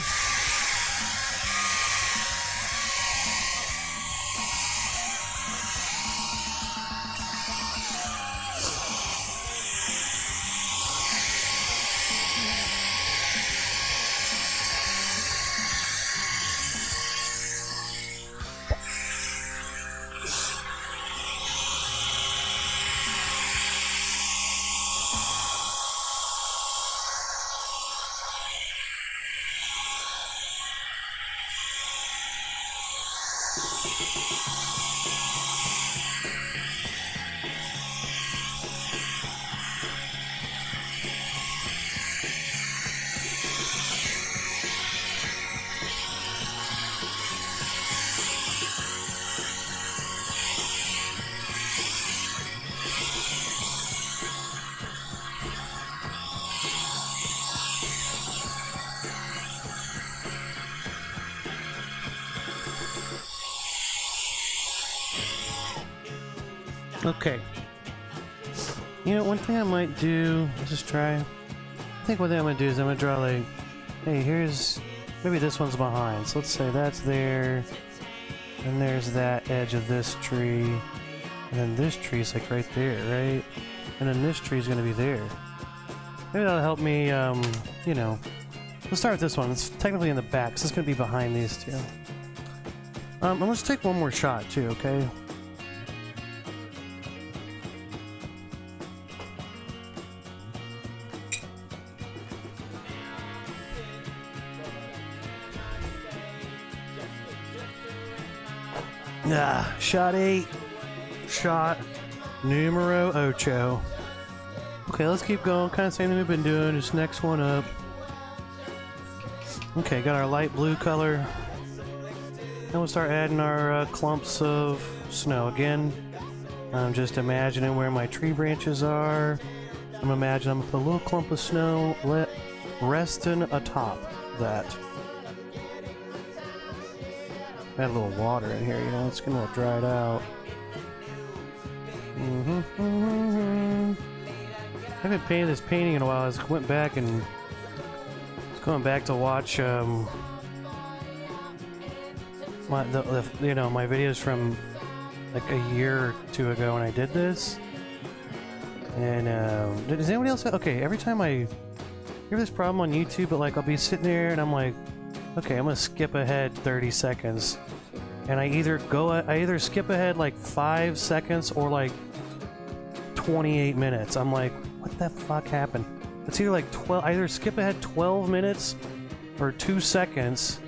Okay. You know, one thing I might do, let's just try. I think one thing I'm gonna do is I'm gonna draw like, hey, here's, maybe this one's behind. So let's say that's there, and there's that edge of this tree, and then this tree's like right there, right? And then this tree's gonna be there. Maybe that'll help me, you know. Let's start with this one. It's technically in the back, so it's gonna be behind these two. And let's take one more shot too, okay? Ah, shot 8. Shot numero ocho. Okay, let's keep going. Kind of same thing we've been doing. Just next one up. Okay, got our light blue color. Then we'll start adding our clumps of snow again. I'm just imagining where my tree branches are. I'm imagining I'm gonna put a little clump of snow resting atop that. Add a little water in here, you know, it's getting a little dried out. I haven't painted this painting in a while. I just went back and was going back to watch my you know, my videos from like a year or two ago when I did this. And does anybody else okay, every time I hear this problem on YouTube, but like I'll be sitting there and I'm like, okay, I'm gonna skip ahead 30 seconds, and I either skip ahead like 5 seconds or like 28 minutes. I'm like, what the fuck happened? It's either like 12. I either skip ahead 12 minutes or 2 seconds,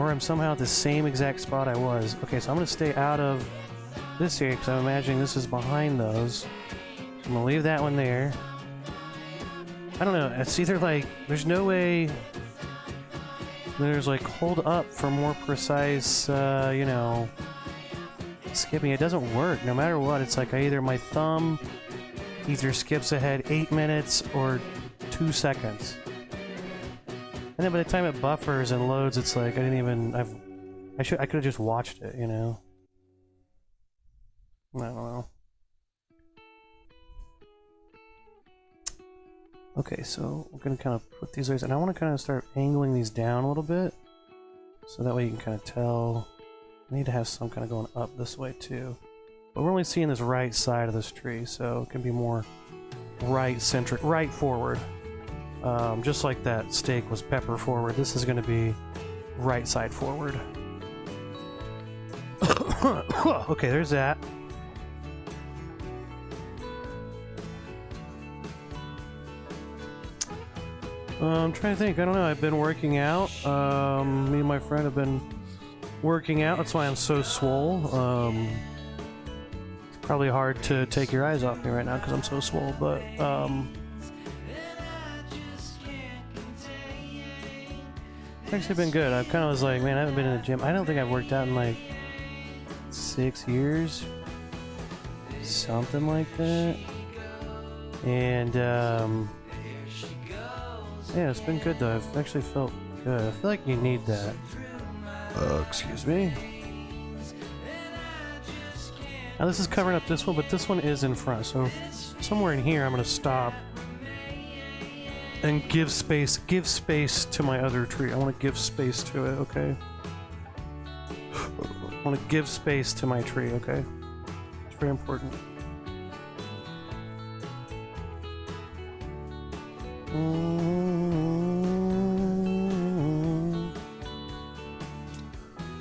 or I'm somehow at the same exact spot I was. Okay, so I'm gonna stay out of this area because I'm imagining this is behind those. I'm gonna leave that one there. I don't know. It's either like there's no way. There's like hold up for more precise, you know, skipping. It doesn't work no matter what. It's like my thumb either skips ahead 8 minutes or 2 seconds. And then by the time it buffers and loads, it's like I could have just watched it, you know. I don't know. Okay, so we're gonna kind of put these ways, and I want to kind of start angling these down a little bit, so that way you can kind of tell. I need to have some kind of going up this way too, but we're only seeing this right side of this tree, so it can be more right-centric, right forward. Just like that steak was pepper forward, this is going to be right side forward. Okay, there's that. I'm trying to think. I don't know. I've been working out. Me and my friend have been working out. That's why I'm so swole. It's probably hard to take your eyes off me right now because I'm so swole. But It's actually been good. I kind of was like, man, I haven't been in the gym. I don't think I've worked out in like 6 years. Something like that. And, yeah, it's been good though. I've actually felt good. I feel like you need that. Excuse me. Now this is covering up this one, but this one is in front. So somewhere in here, I'm gonna stop and give space to my other tree. I want to give space to it. Okay. I want to give space to my tree. Okay. It's very important.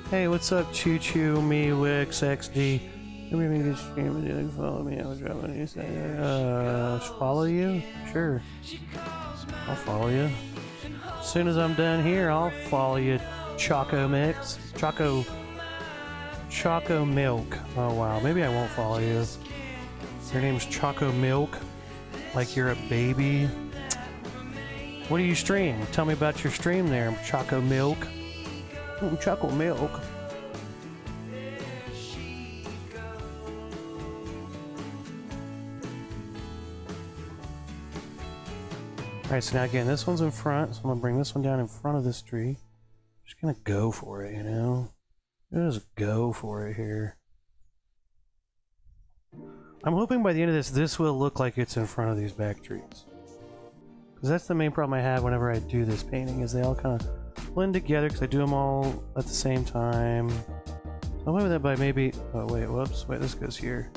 Hey, what's up, Choo Choo, me, Wix, XD? Every good stream, you follow me. I was dropping you say, follow you? Sure. I'll follow you. As soon as I'm done here, I'll follow you, Choco Mix. Choco Milk. Oh wow, maybe I won't follow you. Your name's Choco Milk, like you're a baby. What do you stream? Tell me about your stream there, Choco Milk. Choco Milk. Alright, so now again, this one's in front, so I'm gonna bring this one down in front of this tree. Just gonna go for it, you know? Just go for it here. I'm hoping by the end of this will look like it's in front of these back trees. Because that's the main problem I have whenever I do this painting, is they all kind of blend together because I do them all at the same time. So I'm hoping that by maybe... Oh wait, whoops, wait, this goes here.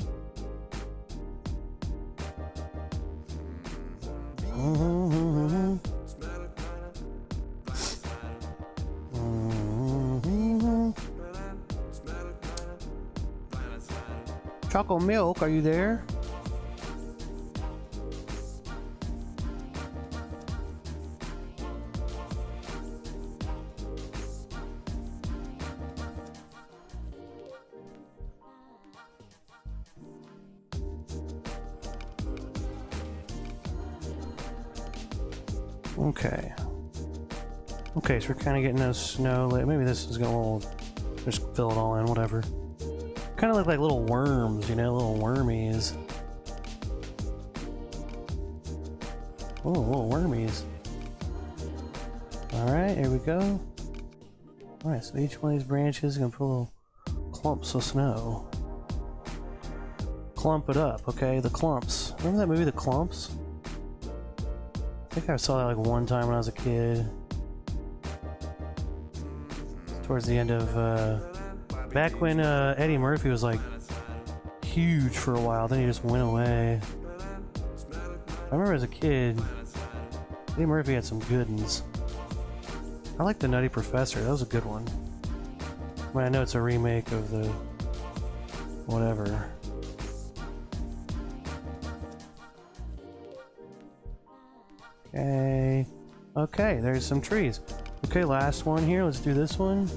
Choco Milk, are you there? Okay. Okay, so we're kind of getting those snow. Maybe this is gonna just fill it all in, whatever. Kind of look like little worms, you know, little wormies. Oh, little wormies. Alright, here we go. Alright, so each one of these branches is gonna put little clumps of snow. Clump it up, okay? The clumps. Remember that movie, The Clumps? I think I saw that like one time when I was a kid. Towards the end of, back when Eddie Murphy was like huge for a while, then he just went away. I remember as a kid, Eddie Murphy had some good ones. I like The Nutty Professor, that was a good one. I mean, I know it's a remake of the whatever. Okay. Okay, there's some trees. Okay, last one here. Let's do this one.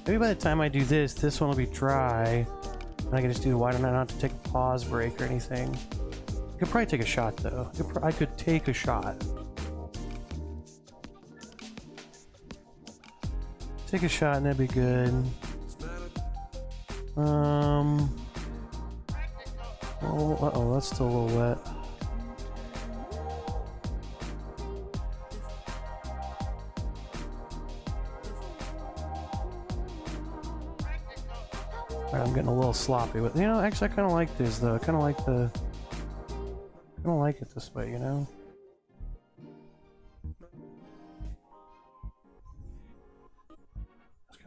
Maybe by the time I do this, this one will be dry. And I can just do the white on it, not to take a pause break or anything. I could probably take a shot though. I could take a shot. Take a shot and that'd be good. Oh, uh-oh, that's still a little wet. Alright, I'm getting a little sloppy with, you know, actually I kinda like this though. I kinda like it this way, you know?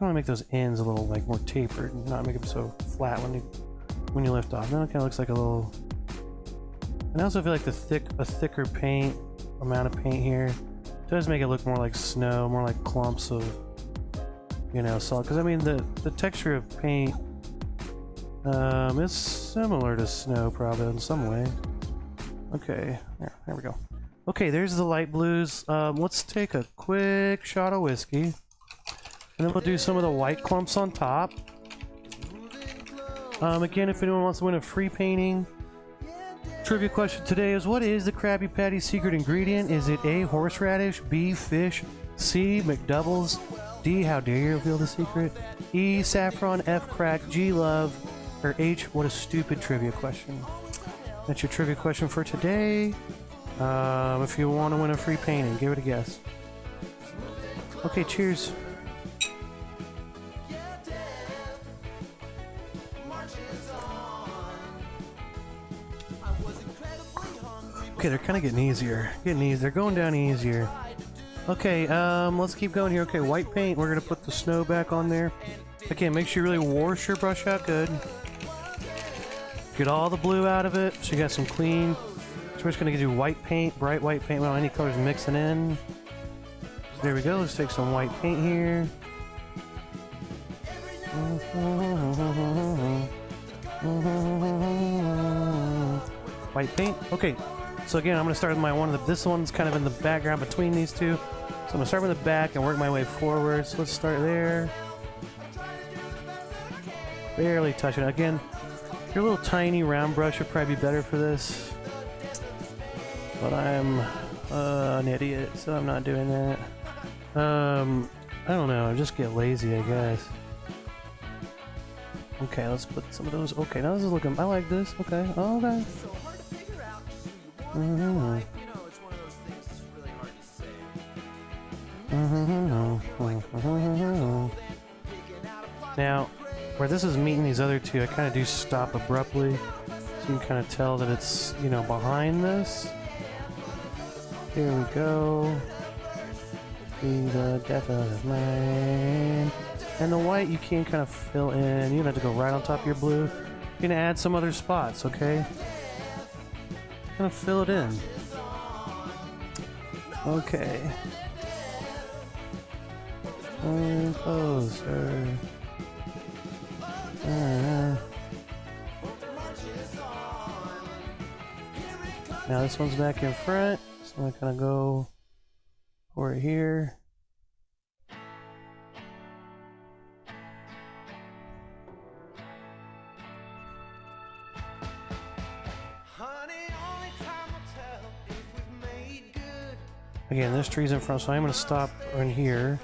I wanna make those ends a little like more tapered and not make them so flat when you lift off. Then it kinda looks like a little. And I also feel like a thicker paint amount of paint here does make it look more like snow, more like clumps of, you know, salt. Because I mean the texture of paint is similar to snow probably in some way. Okay, there we go. Okay, there's the light blues. Let's take a quick shot of whiskey. And then we'll do some of the white clumps on top. Again, if anyone wants to win a free painting, trivia question today is, what is the Krabby Patty secret ingredient? Is it A, horseradish, B, fish, C, McDoubles, D, how dare you reveal the secret, E, saffron, F, crack, G, love, or H, what a stupid trivia question. That's your trivia question for today. If you want to win a free painting, give it a guess. Okay, cheers. Okay, they're kind of getting easier. They're going down easier. Okay, let's keep going here. Okay, white paint. We're gonna put the snow back on there. Okay, make sure you really wash your brush out good. Get all the blue out of it, so you got some clean. So we're just gonna do white paint, bright white paint without any colors mixing in. There we go. Let's take some white paint here. White paint. Okay. So again, I'm going to start with my one. This one's kind of in the background between these two. So I'm going to start with the back and work my way forward. So let's start there. Barely touching it. Again, your little tiny round brush would probably be better for this. But I'm an idiot, so I'm not doing that. I don't know. I just get lazy, I guess. Okay, let's put some of those. Okay, now this is looking. I like this. Okay. Oh, okay. Now, where this is meeting these other two, I kind of do stop abruptly, so you can kind of tell that it's, you know, behind this. Here we go. Be the death of mine. And the white you can kind of fill in. You don't have to go right on top of your blue. You're gonna add some other spots, okay? Gonna fill it in. Okay. Closer. Now this one's back in front, so I'm gonna go over here. Again, this tree's in front, so I'm going to stop in here.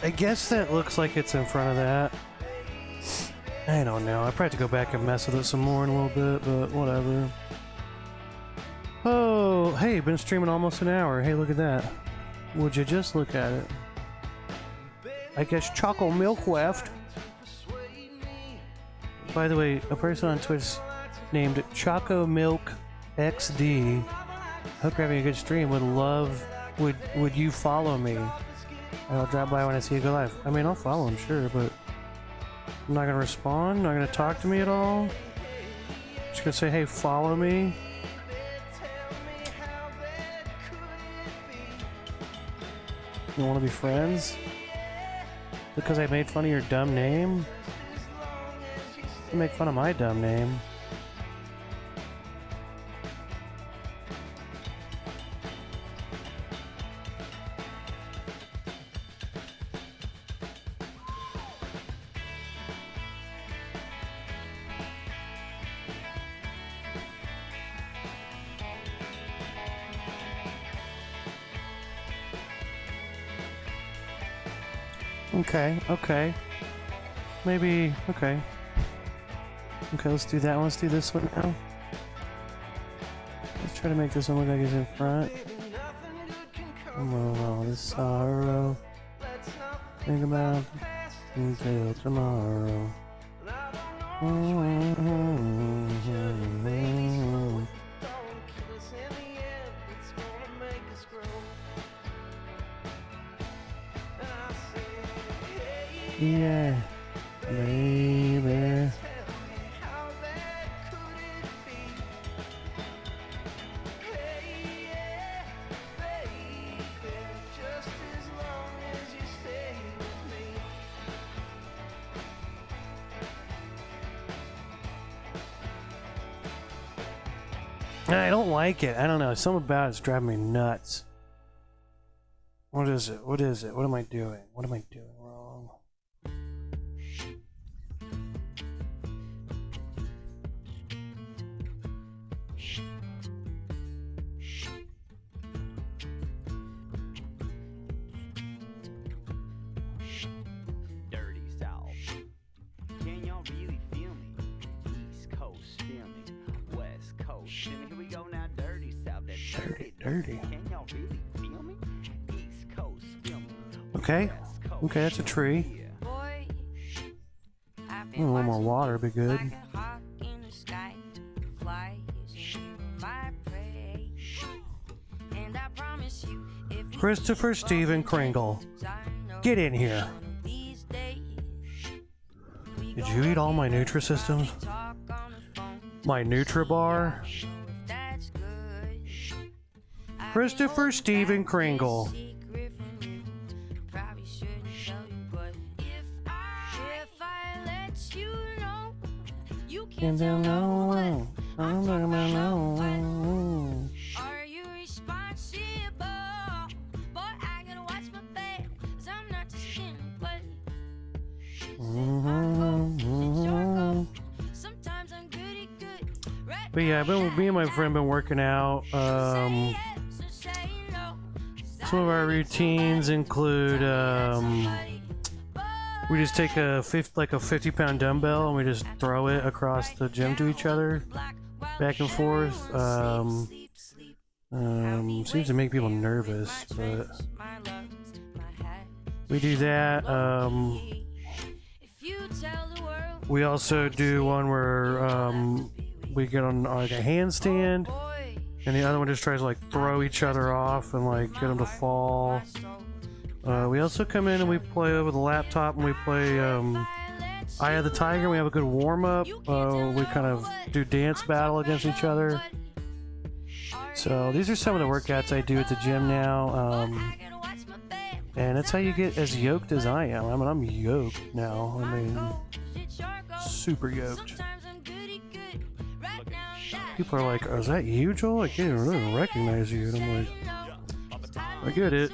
I guess that looks like it's in front of that. I don't know. I probably have to go back and mess with it some more in a little bit, but whatever. Oh, hey, been streaming almost an hour. Hey, look at that. Would you just look at it? I guess Choco Milk left. By the way, a person on Twitch named Choco Milk XD. Hope you're having a good stream. Would you follow me? I'll drop by when I see you go live. I mean, I'll follow him, sure, but I'm not gonna respond. Not gonna talk to me at all. Just gonna say, hey, follow me. You want to be friends? Because I made fun of your dumb name? You make fun of my dumb name. Okay. Maybe, okay. Okay, let's do that one. Let's do this one now. Let's try to make this one look like it's in front. Oh, this sorrow. Think about until tomorrow. Yeah, baby. I don't like it. I don't know. Something about it's driving me nuts. What is it? What is it? What am I doing? What am I doing wrong? Dirty South. Can y'all really feel me? East Coast, feel me? West Coast, feel me? Here we go now, Dirty South. That's dirty, Dirty. Can y'all really feel me? East Coast, feel me? Okay. West Coast, Okay, that's a tree. yeah. Boy, I've A been little more watching water would be good. like a hawk in the sky. Fly is my prey. And I promise you, if we Christopher keep Stephen bumping Kringle. heads, I know Get in here. one of these days we Did go you eat all my together, Nutrisystems? probably talk on the phone. My Nutribar? I don't know if that's good. I've Christopher been Stephen holding back Kringle. this secret from you. Probably shouldn't tell you, but if I let you know, you can't tell no one. I'm talking about no one. Are you responsible? Boy, I gotta watch my back, 'cause I'm not just anybody. Sometimes I'm goody good. Right But yeah, me and my friend been working out. Some of our routines include we just take a 50-pound dumbbell and we just throw it across the gym to each other, back and forth. Seems to make people nervous, but we do that. We also do one where we get on like a handstand, and the other one just tries to like throw each other off and like get them to fall. We also come in and we play over the laptop and we play Eye of the Tiger. We have a good warm up. We kind of do dance battle against each other. So these are some of the workouts I do at the gym now, and that's how you get as yoked as I am. I mean, I'm yoked now. I mean, super yoked. People are like, "Oh, is that you, Joel? I can't even really recognize you." And I'm like, "I get it.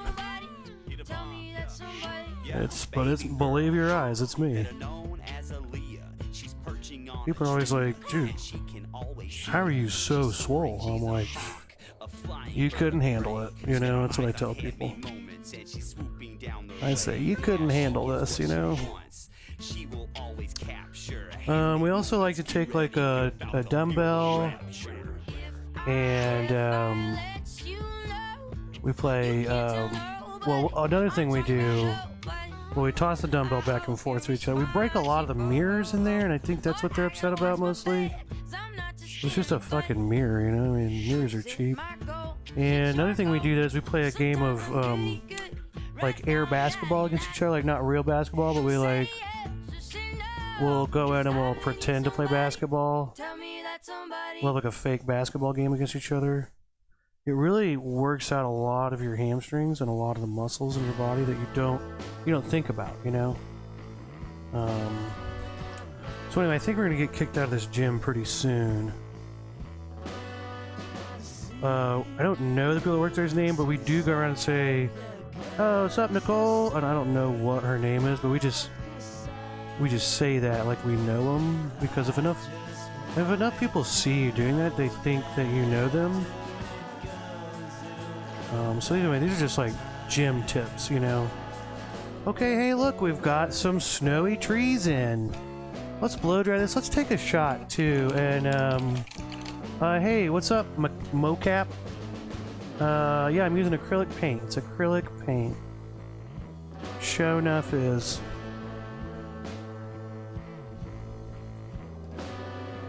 But it's believe your eyes, it's me." People are always like, "Dude, how are you so swole?" I'm like, "You couldn't handle it." You know, that's what I tell people. I say, "You couldn't handle this," you know. We also like to take like a dumbbell and we play. Well, another thing we do. Well, we toss the dumbbell back and forth to each other. We break a lot of the mirrors in there, and I think that's what they're upset about mostly. It's just a fucking mirror, you know? I mean, mirrors are cheap. And another thing we do is we play a game of, like, air basketball against each other. Like, not real basketball, but we, like, we'll go in and we'll pretend to play basketball. We'll have, like, a fake basketball game against each other. It really works out a lot of your hamstrings and a lot of the muscles in your body that you don't think about, you know. So anyway, I think we're gonna get kicked out of this gym pretty soon. I don't know the people that work there's name, but we do go around and say, "Oh, what's up, Nicole?" And I don't know what her name is, but we just say that like we know them, because if enough people see you doing that, they think that you know them. So anyway, these are just like gym tips, you know. Okay, hey, look, we've got some snowy trees in. Let's blow dry this. Let's take a shot too. And hey, what's up, mocap? Yeah, I'm using acrylic paint. It's acrylic paint. Show enough is.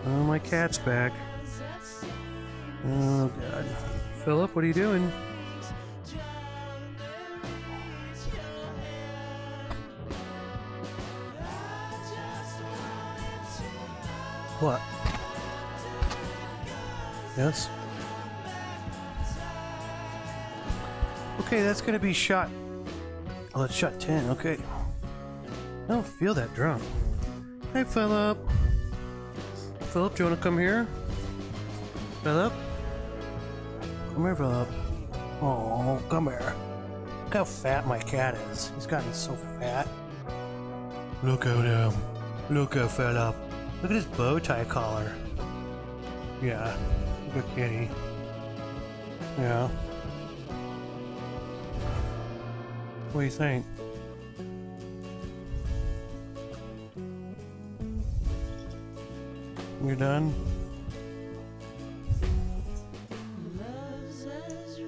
Oh, my cat's back. Oh God, Philip, what are you doing? What? Yes? Okay, that's gonna be shot. Oh, that's shot 10, okay. I don't feel that drunk. Hey, Philip. Philip, do you wanna come here? Philip? Come here, Philip. Oh, come here. Look how fat my cat is. He's gotten so fat. Look at him. Look at Philip. Look at his bow tie collar. Yeah. Look at Kitty. Yeah. What do you think? You're done?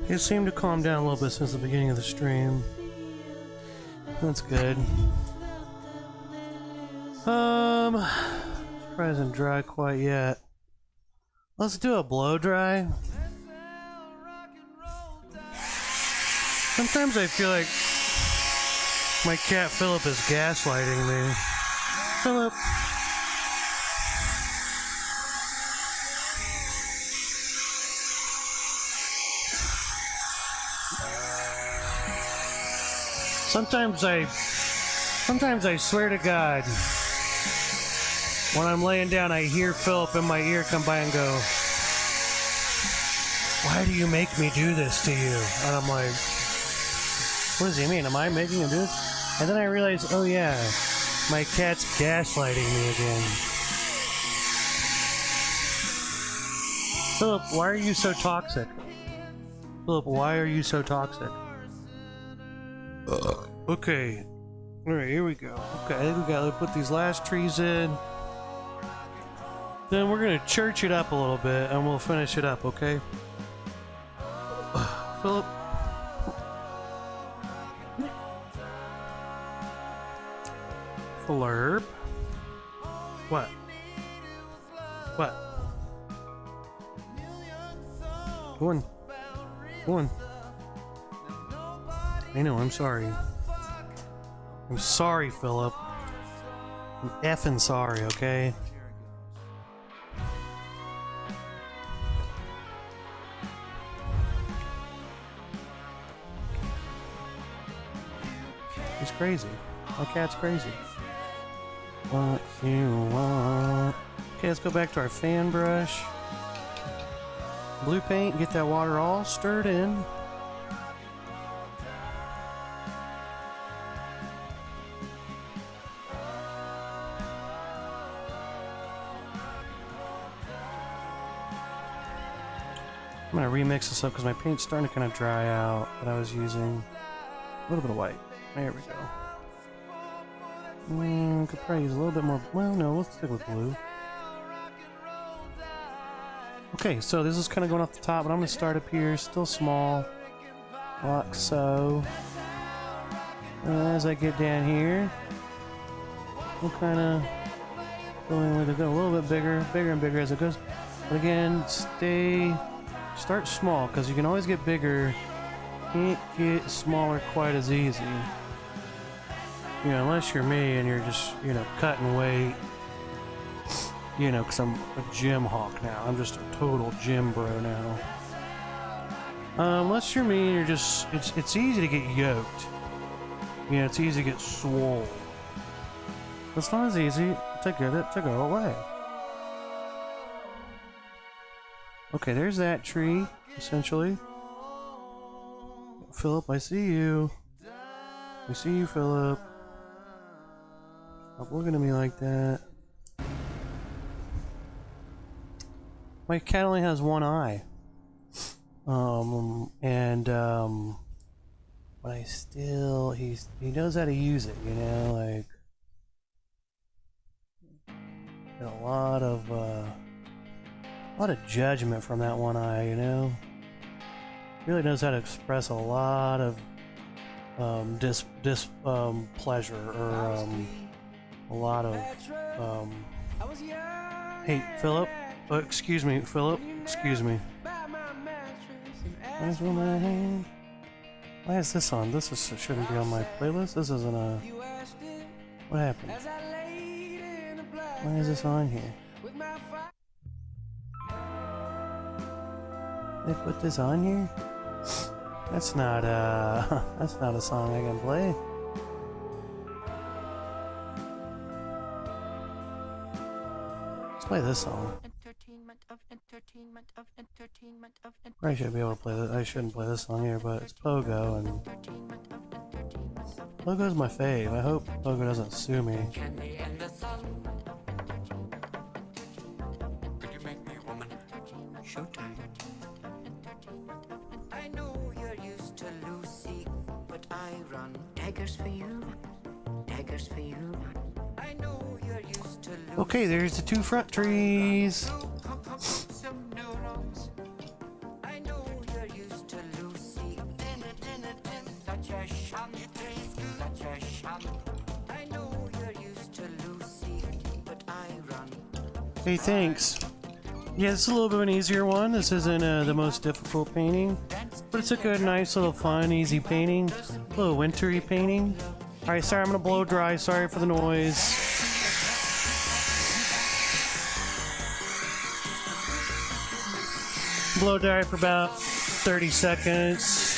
It seemed to calm down a little bit since the beginning of the stream. That's good. Probably isn't dry quite yet. Let's do a blow dry. Sometimes I feel like my cat Philip is gaslighting me. Philip. Sometimes I swear to God, when I'm laying down, I hear Philip in my ear come by and go, "Why do you make me do this to you?" And I'm like, what does he mean? Am I making him do this? And then I realize, oh yeah, my cat's gaslighting me again. Philip, why are you so toxic? Philip, why are you so toxic? Okay. Alright, here we go. Okay, I think we gotta put these last trees in. Then we're gonna church it up a little bit and we'll finish it up, okay? Philip. Flurb. What? What? Go on. Go on. I know, I'm sorry. I'm sorry, Philip. I'm effing sorry, okay? He's crazy. My cat's crazy. What you want? Okay, let's go back to our fan brush. Blue paint, get that water all stirred in. I'm gonna remix this up because my paint's starting to kind of dry out that I was using. A little bit of white. There we go. Could probably use a little bit more. Well, no, let's stick with blue. Okay, so this is kind of going off the top, but I'm gonna start up here, still small, like so. And as I get down here, we'll kind of going with it, go a little bit bigger, bigger and bigger as it goes. But again, start small because you can always get bigger. Can't get smaller quite as easy. You know, unless you're me and you're just, you know, cutting weight. You know, because I'm a gym hawk now. I'm just a total gym bro now. Unless you're me and you're just, it's easy to get yoked. You know, it's easy to get swole. It's not as easy to get it to go away. Okay, there's that tree, essentially. Philip, I see you. I see you, Philip. Stop looking at me like that. My cat only has one eye. But I still, he knows how to use it, you know, like, got a lot of judgment from that one eye, you know. Really knows how to express a lot of pleasure or a lot of hey, Philip. Excuse me, Philip. Excuse me. Why is this on? This shouldn't be on my playlist. This isn't a. What happened? Why is this on here? They put this on here? That's not a song I can play. Let's play this song. I should be able to play this. I shouldn't play this song here, but it's Pogo, and Pogo's my fave. I hope Pogo doesn't sue me. I know you're used to Lucy, but I run daggers for you, daggers for you. I know you're used to Lucy. Okay, there's the two front trees. Some neurons. I know you're used to Lucy. Such a shunt, such a shunt. I know you're used to Lucy, but I run. Hey, thanks. Yeah, this is a little bit of an easier one. This isn't the most difficult painting, but it's a good, nice, little fun, easy painting. A little wintry painting. Alright, sorry, I'm gonna blow dry. Sorry for the noise. Blow dry for about 30 seconds.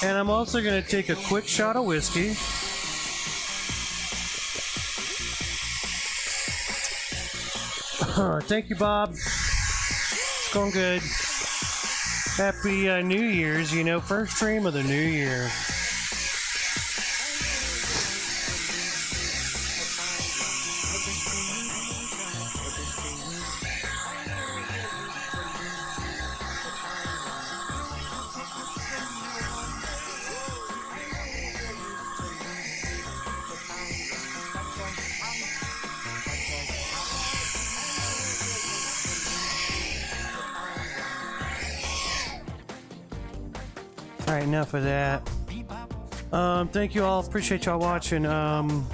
And I'm also gonna take a quick shot of whiskey. Thank you, Bob. It's going good. Happy New Year's, you know, first stream of the new year. Alright, enough of that. Thank you all. Appreciate y'all watching. Anybody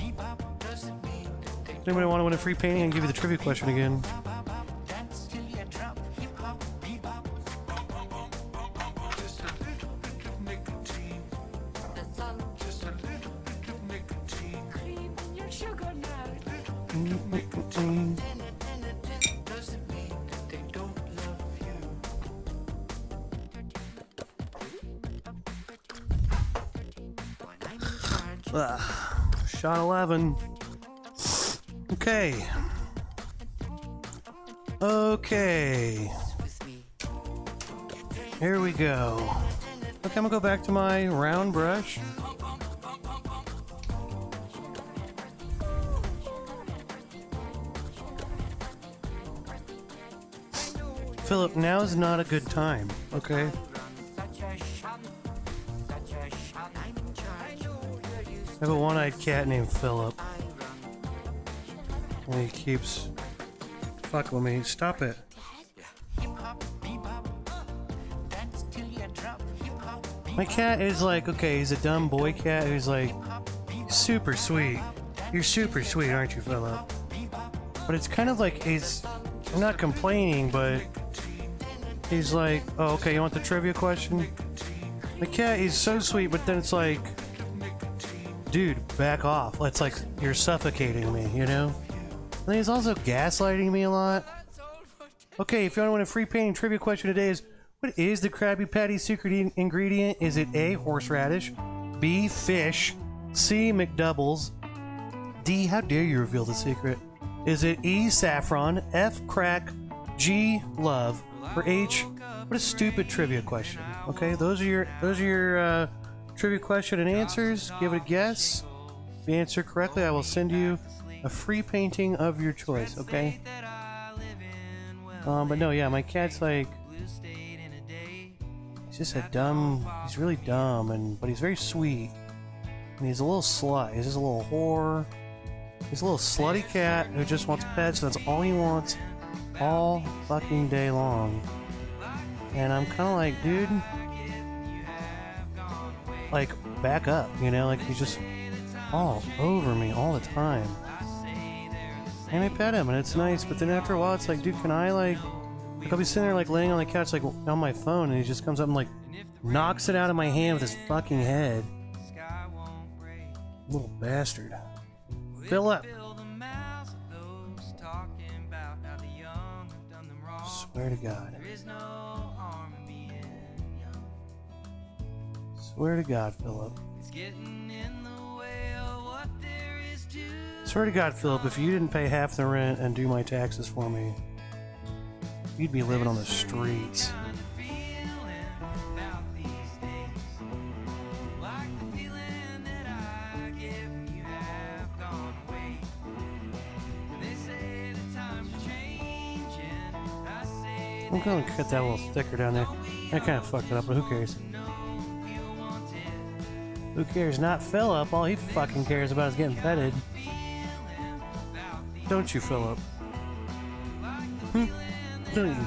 want to win a free painting? I can give you the trivia question again. Shot 11. Okay. Okay. Here we go. Okay, I'm gonna go back to my round brush. Philip, now is not a good time, okay? I have a one-eyed cat named Philip. And he keeps fucking with me. Stop it. My cat is like, okay, he's a dumb boy cat who's like super sweet. You're super sweet, aren't you, Philip? But it's kind of like I'm not complaining, but he's like, oh, okay, you want the trivia question? The cat, he's so sweet, but then it's like, dude, back off. It's like you're suffocating me, you know? And he's also gaslighting me a lot. Okay, if you want to win a free painting trivia question today is, what is the Krabby Patty secret ingredient? Is it A, horseradish, B, fish, C, McDoubles, D, how dare you reveal the secret? Is it E, saffron, F, crack, G, love, or H, what a stupid trivia question. Okay, those are your trivia question and answers. Give it a guess. If you answer correctly, I will send you a free painting of your choice, okay? But no, yeah, my cat's like, he's just he's really dumb, but he's very sweet. And he's a little slut. He's just a little whore. He's a little slutty cat who just wants pets, and that's all he wants all fucking day long. And I'm kind of like, dude, like, back up, you know? Like, he's just all over me all the time. And I pet him, and it's nice, but then after a while, it's like, dude, can I, like I'll be sitting there, like, laying on the couch, like, on my phone, and he just comes up and, like, knocks it out of my hand with his fucking head. Little bastard. Fill up. Swear to God. Swear to God, Philip. It's Swear to God, Philip, if you didn't pay half the rent and do my taxes for me, you'd be living on the streets. I'm going to cut that a little thicker down there. I kind of fucked it up, but who cares? Who cares? Not Philip. All he fucking cares about is getting petted. Don't you, Philip? Don't you?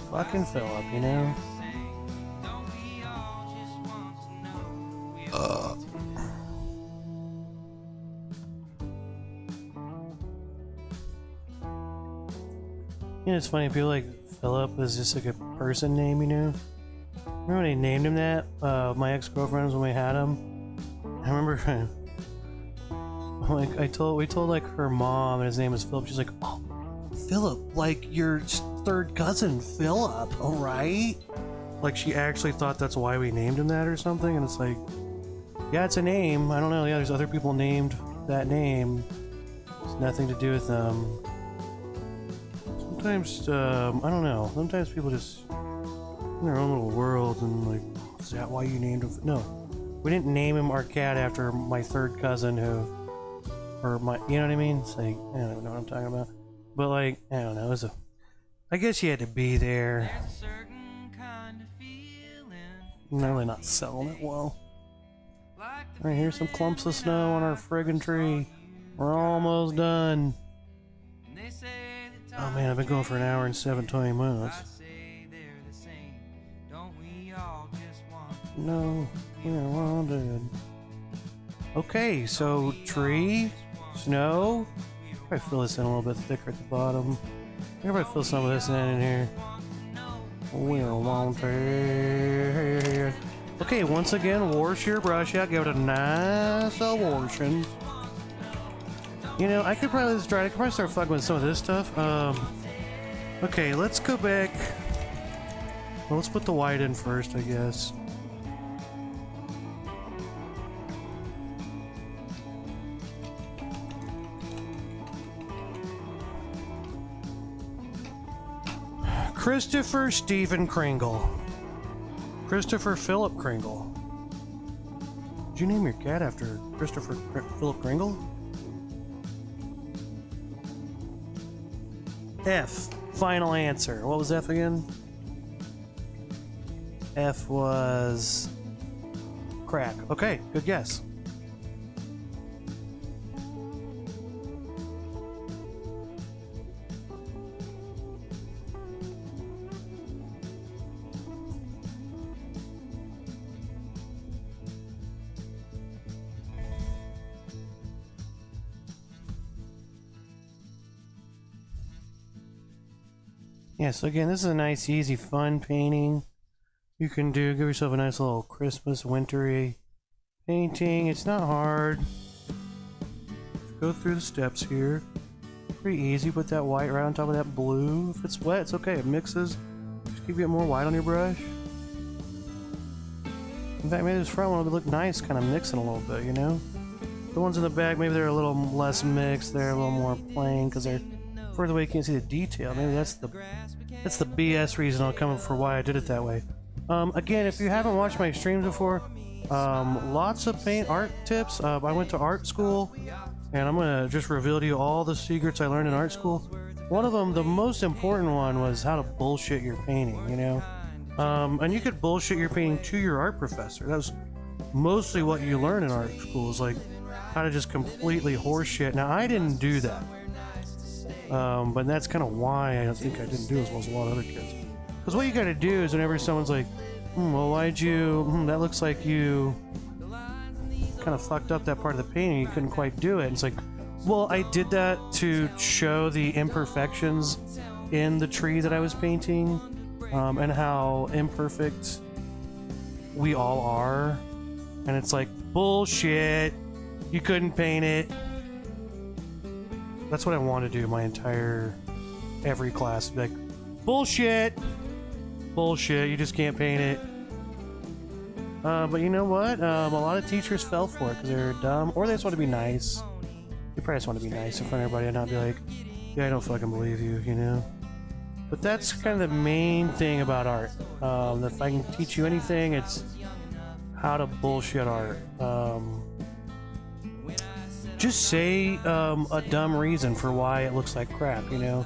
Fucking Philip, you know? You know, it's funny, people like Philip is just like a person name, you know? Remember when they named him that? My ex-girlfriends, when we had him? I remember, like, we told like her mom, and his name was Philip. She's like, oh, Philip, like your third cousin, Philip, alright? Like, she actually thought that's why we named him that or something, and it's like, yeah, it's a name. I don't know, yeah, there's other people named that name. It's nothing to do with them. Sometimes, I don't know, sometimes people just in their own little world and like, is that why you named him? No, we didn't name him our cat after my third cousin or my, you know what I mean? It's like, I don't even know what I'm talking about. But like, I don't know, I guess you had to be there. I'm really not selling it well. Alright, here's some clumps of snow on our friggin' tree. We're almost done. Oh man, I've been going for an hour and 20 minutes. No, we're all dead. Okay, so tree, snow. Probably fill this in a little bit thicker at the bottom. Everybody fill some of this in here. We're wanted. Okay, once again, wash your brush out. Give it a nice washing. You know, I could probably just I could probably start fucking with some of this stuff. Okay, let's go back. Well, let's put the white in first, I guess. Christopher Stephen Kringle. Christopher Philip Kringle. Did you name your cat after Christopher Philip Kringle? F. Final answer. What was F again? F was crack. Okay, good guess. Yeah, so again, this is a nice, easy, fun painting you can do. Give yourself a nice little Christmas, wintry painting. It's not hard. Just go through the steps here. Pretty easy. Put that white right on top of that blue. If it's wet, it's okay. It mixes. Just keep getting more white on your brush. In fact, maybe this front one would look nice, kind of mixing a little bit, you know? The ones in the back, maybe they're a little less mixed. They're a little more plain because they're further away. You can't see the detail. Maybe that's the BS reason I'm coming for why I did it that way. Again, if you haven't watched my streams before, lots of paint art tips. I went to art school, and I'm gonna just reveal to you all the secrets I learned in art school. One of them, the most important one, was how to bullshit your painting, you know? And you could bullshit your painting to your art professor. That was mostly what you learn in art school, is like how to just completely horseshit. Now, I didn't do that. But that's kind of why I think I didn't do as well as a lot of other kids. Because what you gotta do is whenever someone's like, well, why'd you, that looks like you kind of fucked up that part of the painting, you couldn't quite do it. It's like, well, I did that to show the imperfections in the tree that I was painting, and how imperfect we all are. And it's like, bullshit, you couldn't paint it. That's what I want to do my every class. Be like, bullshit! Bullshit, you just can't paint it. But you know what? A lot of teachers fell for it because they're dumb, or they just want to be nice. They probably just want to be nice in front of everybody and not be like, yeah, I don't fucking believe you, you know? But that's kind of the main thing about art. If I can teach you anything, it's how to bullshit art. Just say a dumb reason for why it looks like crap, you know?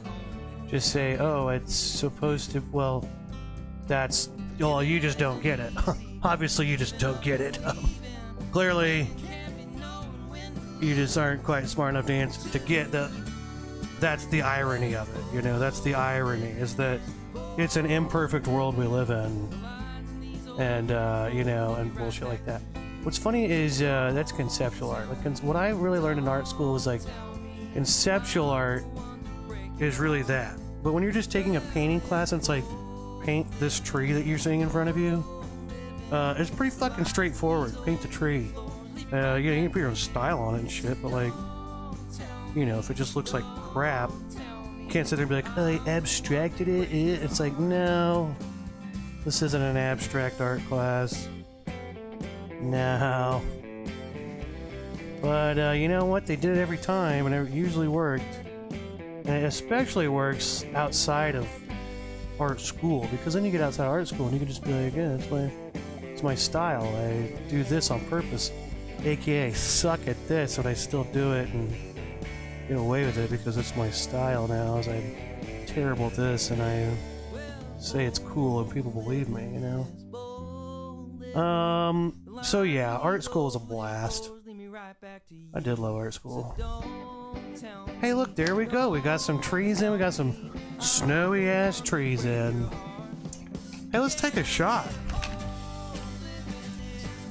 Just say, oh, it's supposed to, well, that's, well, you just don't get it. Obviously, you just don't get it. Clearly, you just aren't quite smart enough to answer, to get the, that's the irony of it, you know? That's the irony, is that it's an imperfect world we live in. And, you know, and bullshit like that. What's funny is, that's conceptual art. Like, what I really learned in art school was, like, conceptual art is really that. But when you're just taking a painting class and it's like, paint this tree that you're seeing in front of you, it's pretty fucking straightforward. Paint the tree. Yeah, you can put your own style on it and shit, but like, you know, if it just looks like crap, you can't sit there and be like, oh, I abstracted it. It's like, no, this isn't an abstract art class. No. But, you know what? They did it every time, and it usually worked. And it especially works outside of art school, because then you get outside art school and you can just be like, yeah, it's my style. I do this on purpose. AKA, suck at this, but I still do it and get away with it because it's my style now, as I'm terrible at this and I say it's cool and people believe me, you know? So yeah, art school is a blast. I did love art school. Hey, look, there we go. We got some trees in. We got some snowy ass trees in. Hey, let's take a shot.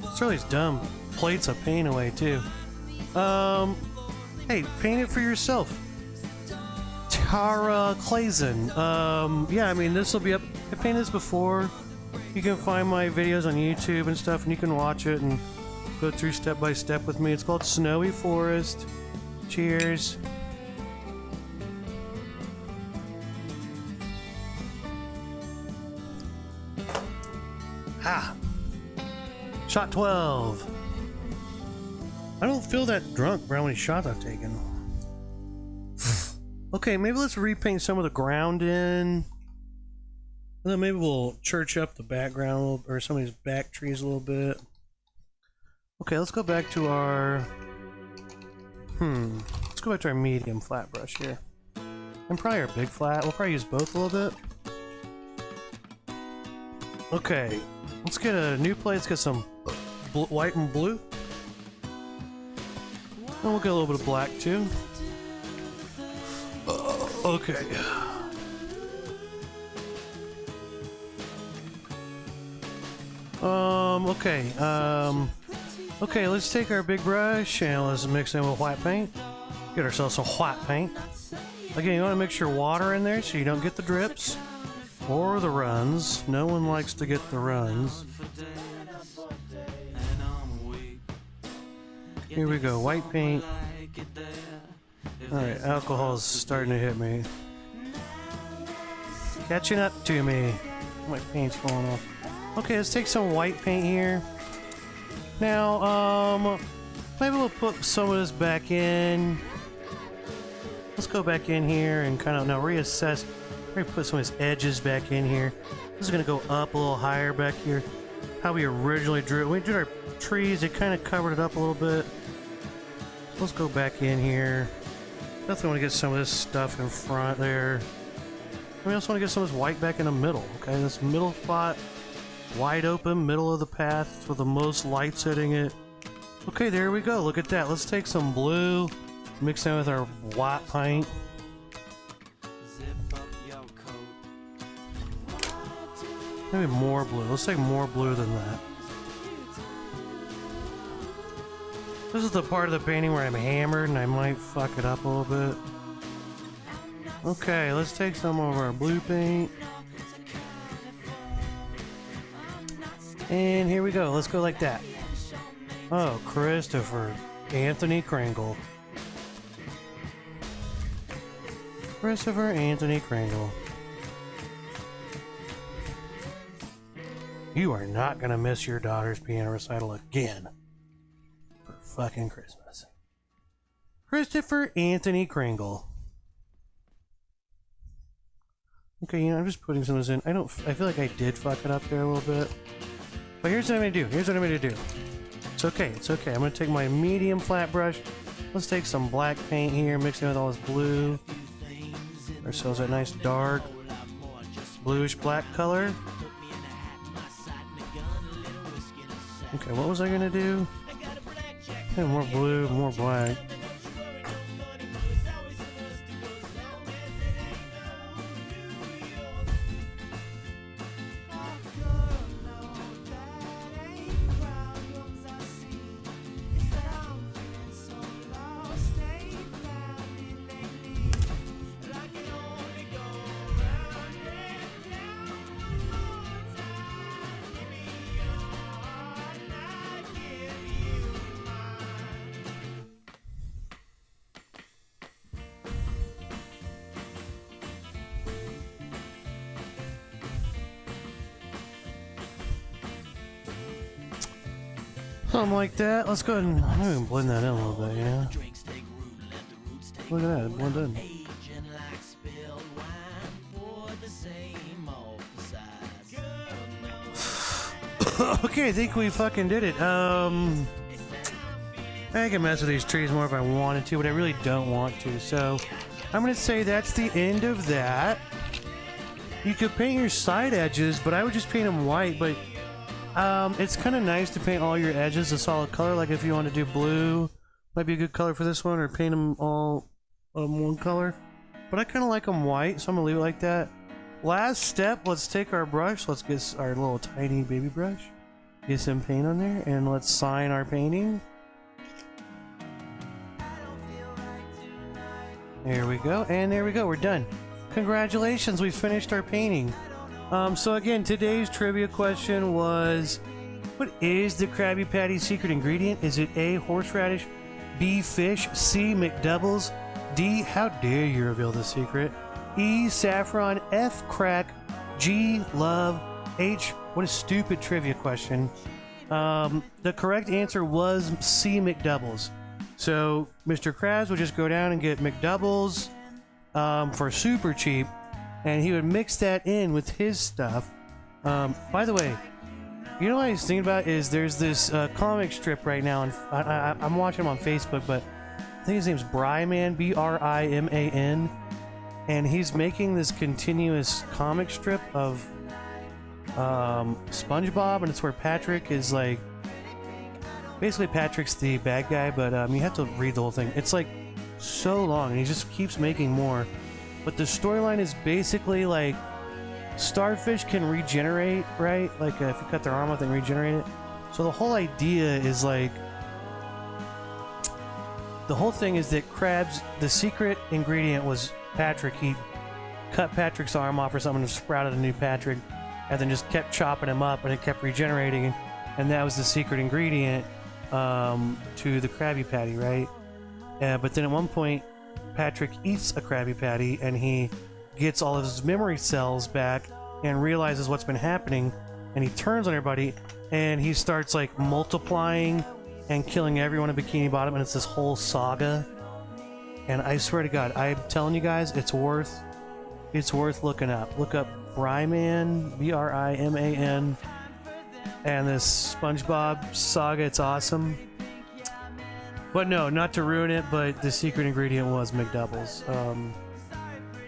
Let's throw these dumb plates of paint away too. Hey, paint it for yourself. Tara Clayson. Yeah, I mean, this will be up. I painted this before. You can find my videos on YouTube and stuff, and you can watch it and go through step by step with me. It's called Snowy Forest. Cheers. Ha! Shot 12. I don't feel that drunk for how many shots I've taken. Okay, maybe let's repaint some of the ground in. And then maybe we'll church up the background a little, or some of these back trees a little bit. Okay, let's go back to our... Let's go back to our medium flat brush here. And probably our big flat. We'll probably use both a little bit. Okay, let's get a new plate. Let's get some white and blue. And we'll get a little bit of black too. Okay. Okay, let's take our big brush and let's mix it with white paint. Get ourselves some white paint. Again, you want to mix your water in there so you don't get the drips or the runs. No one likes to get the runs. Here we go, white paint. Alright, alcohol's starting to hit me. Catching up to me. My paint's falling off. Okay, let's take some white paint here. Now, maybe we'll put some of this back in. Let's go back in here and kind of now reassess. Maybe put some of these edges back in here. This is going to go up a little higher back here. How we originally drew it. When we did our trees, it kind of covered it up a little bit. Let's go back in here. Definitely want to get some of this stuff in front there. We also want to get some of this white back in the middle. Okay, this middle spot. Wide open, middle of the path with the most lights hitting it. Okay, there we go. Look at that. Let's take some blue, mix it with our white paint. Maybe more blue. Let's take more blue than that. This is the part of the painting where I'm hammered and I might fuck it up a little bit. Okay, let's take some of our blue paint. And here we go. Let's go like that. Oh, Christopher Anthony Kringle. Christopher Anthony Kringle. You are not gonna miss your daughter's piano recital again. For fucking Christmas. Christopher Anthony Kringle. Okay, you know, I'm just putting some of this in. I feel like I did fuck it up there a little bit. But here's what I'm gonna do. Here's what I'm gonna do. It's okay, it's okay. I'm gonna take my medium flat brush. Let's take some black paint here, mix it with all this blue. Ourselves a nice dark bluish black color. Okay, what was I gonna do? Yeah, more blue, more black. Something like that. Let's go ahead and blend that in a little bit, yeah. Look at that, it blended in. Okay, I think we fucking did it. I can mess with these trees more if I wanted to, but I really don't want to. So I'm gonna say that's the end of that. You could paint your side edges, but I would just paint them white. But it's kind of nice to paint all your edges a solid color. Like if you want to do blue, might be a good color for this one, or paint them all one color. But I kind of like them white, so I'm gonna leave it like that. Last step, let's take our brush. Let's get our little tiny baby brush. Get some paint on there, and let's sign our painting. There we go, and there we go, we're done. Congratulations, we finished our painting. So again, today's trivia question was, what is the Krabby Patty secret ingredient? Is it A, horseradish, B, fish, C, McDoubles, D, how dare you reveal the secret, E, saffron, F, crack, G, love, H, what a stupid trivia question. The correct answer was C, McDoubles. So Mr. Krabs would just go down and get McDoubles for super cheap, and he would mix that in with his stuff. By the way, you know what I was thinking about is there's this comic strip right now, and I'm watching him on Facebook, but I think his name's Bryman, B-R-I-M-A-N, and he's making this continuous comic strip of SpongeBob, and it's where Patrick is like, basically Patrick's the bad guy, but you have to read the whole thing. It's like so long, and he just keeps making more. But the storyline is basically like starfish can regenerate, right? Like if you cut their arm off, they regenerate it. So the whole idea is like, the whole thing is that Krabs, the secret ingredient was Patrick. He cut Patrick's arm off or something and sprouted a new Patrick, and then just kept chopping him up, and it kept regenerating, and that was the secret ingredient to the Krabby Patty, right? But then at one point, Patrick eats a Krabby Patty, and he gets all of his memory cells back and realizes what's been happening, and he turns on everybody, and he starts like multiplying and killing everyone in Bikini Bottom, and it's this whole saga. And I swear to God, I'm telling you guys, it's worth looking up. Look up Bryman, B-R-I-M-A-N, and this SpongeBob saga. It's awesome. But no, not to ruin it, but the secret ingredient was McDoubles.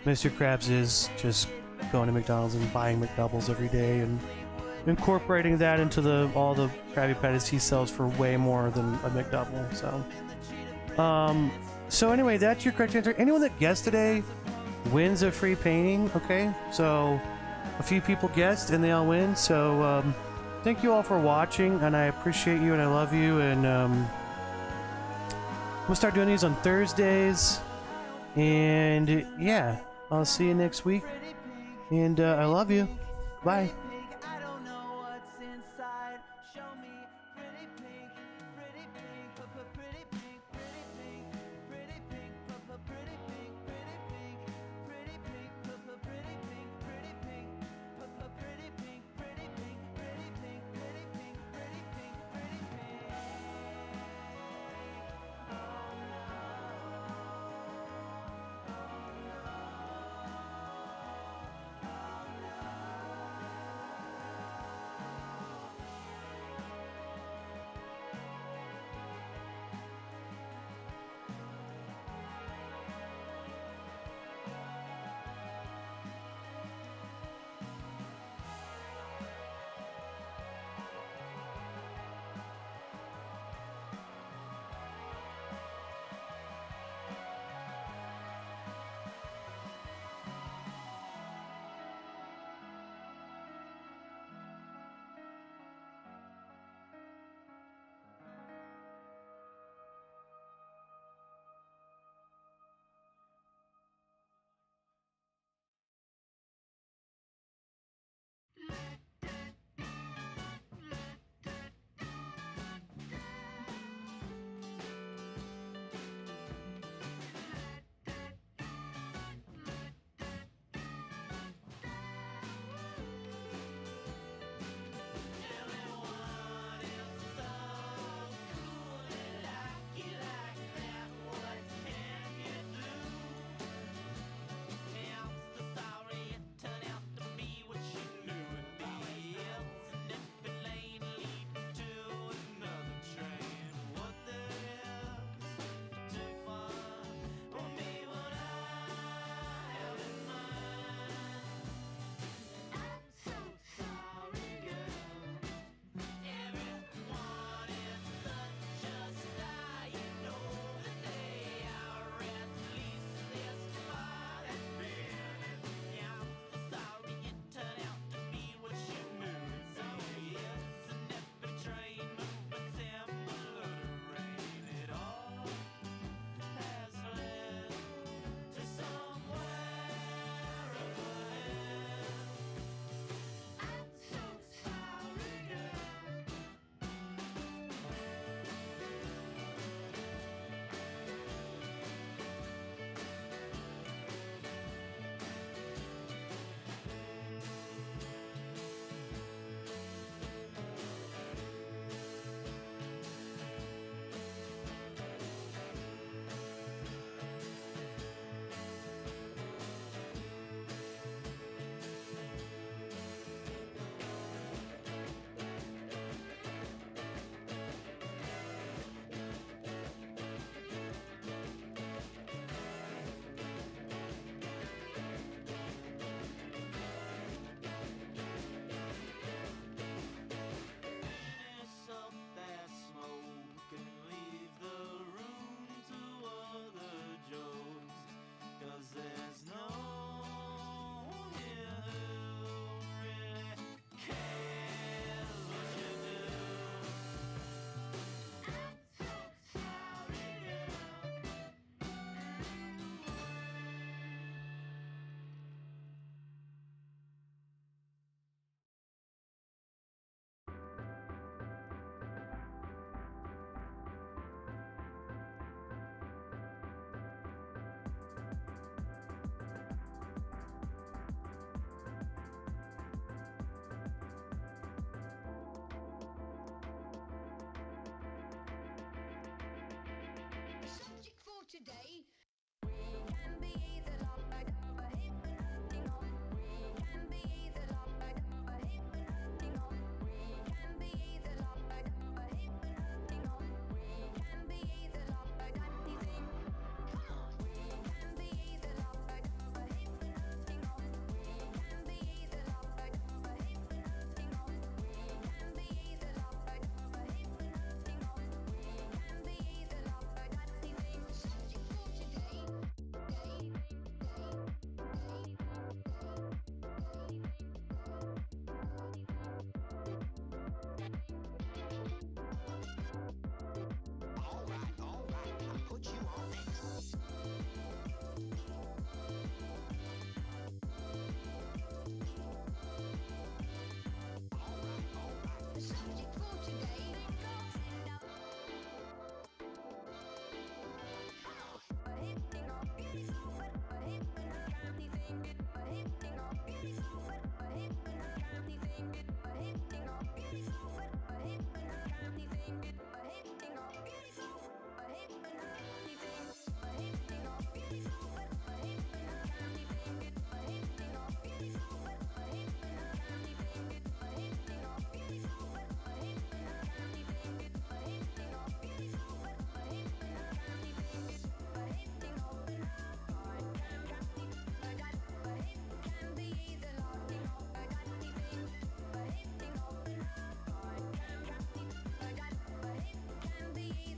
Mr. Krabs is just going to McDonald's and buying McDoubles every day and incorporating that into all the Krabby Patties he sells for way more than a McDouble. So anyway, that's your correct answer. Anyone that guessed today wins a free painting. Okay, so a few people guessed and they all win. So thank you all for watching, and I appreciate you and I love you, and we'll start doing these on Thursdays, and yeah, I'll see you next week, and I love you. Bye.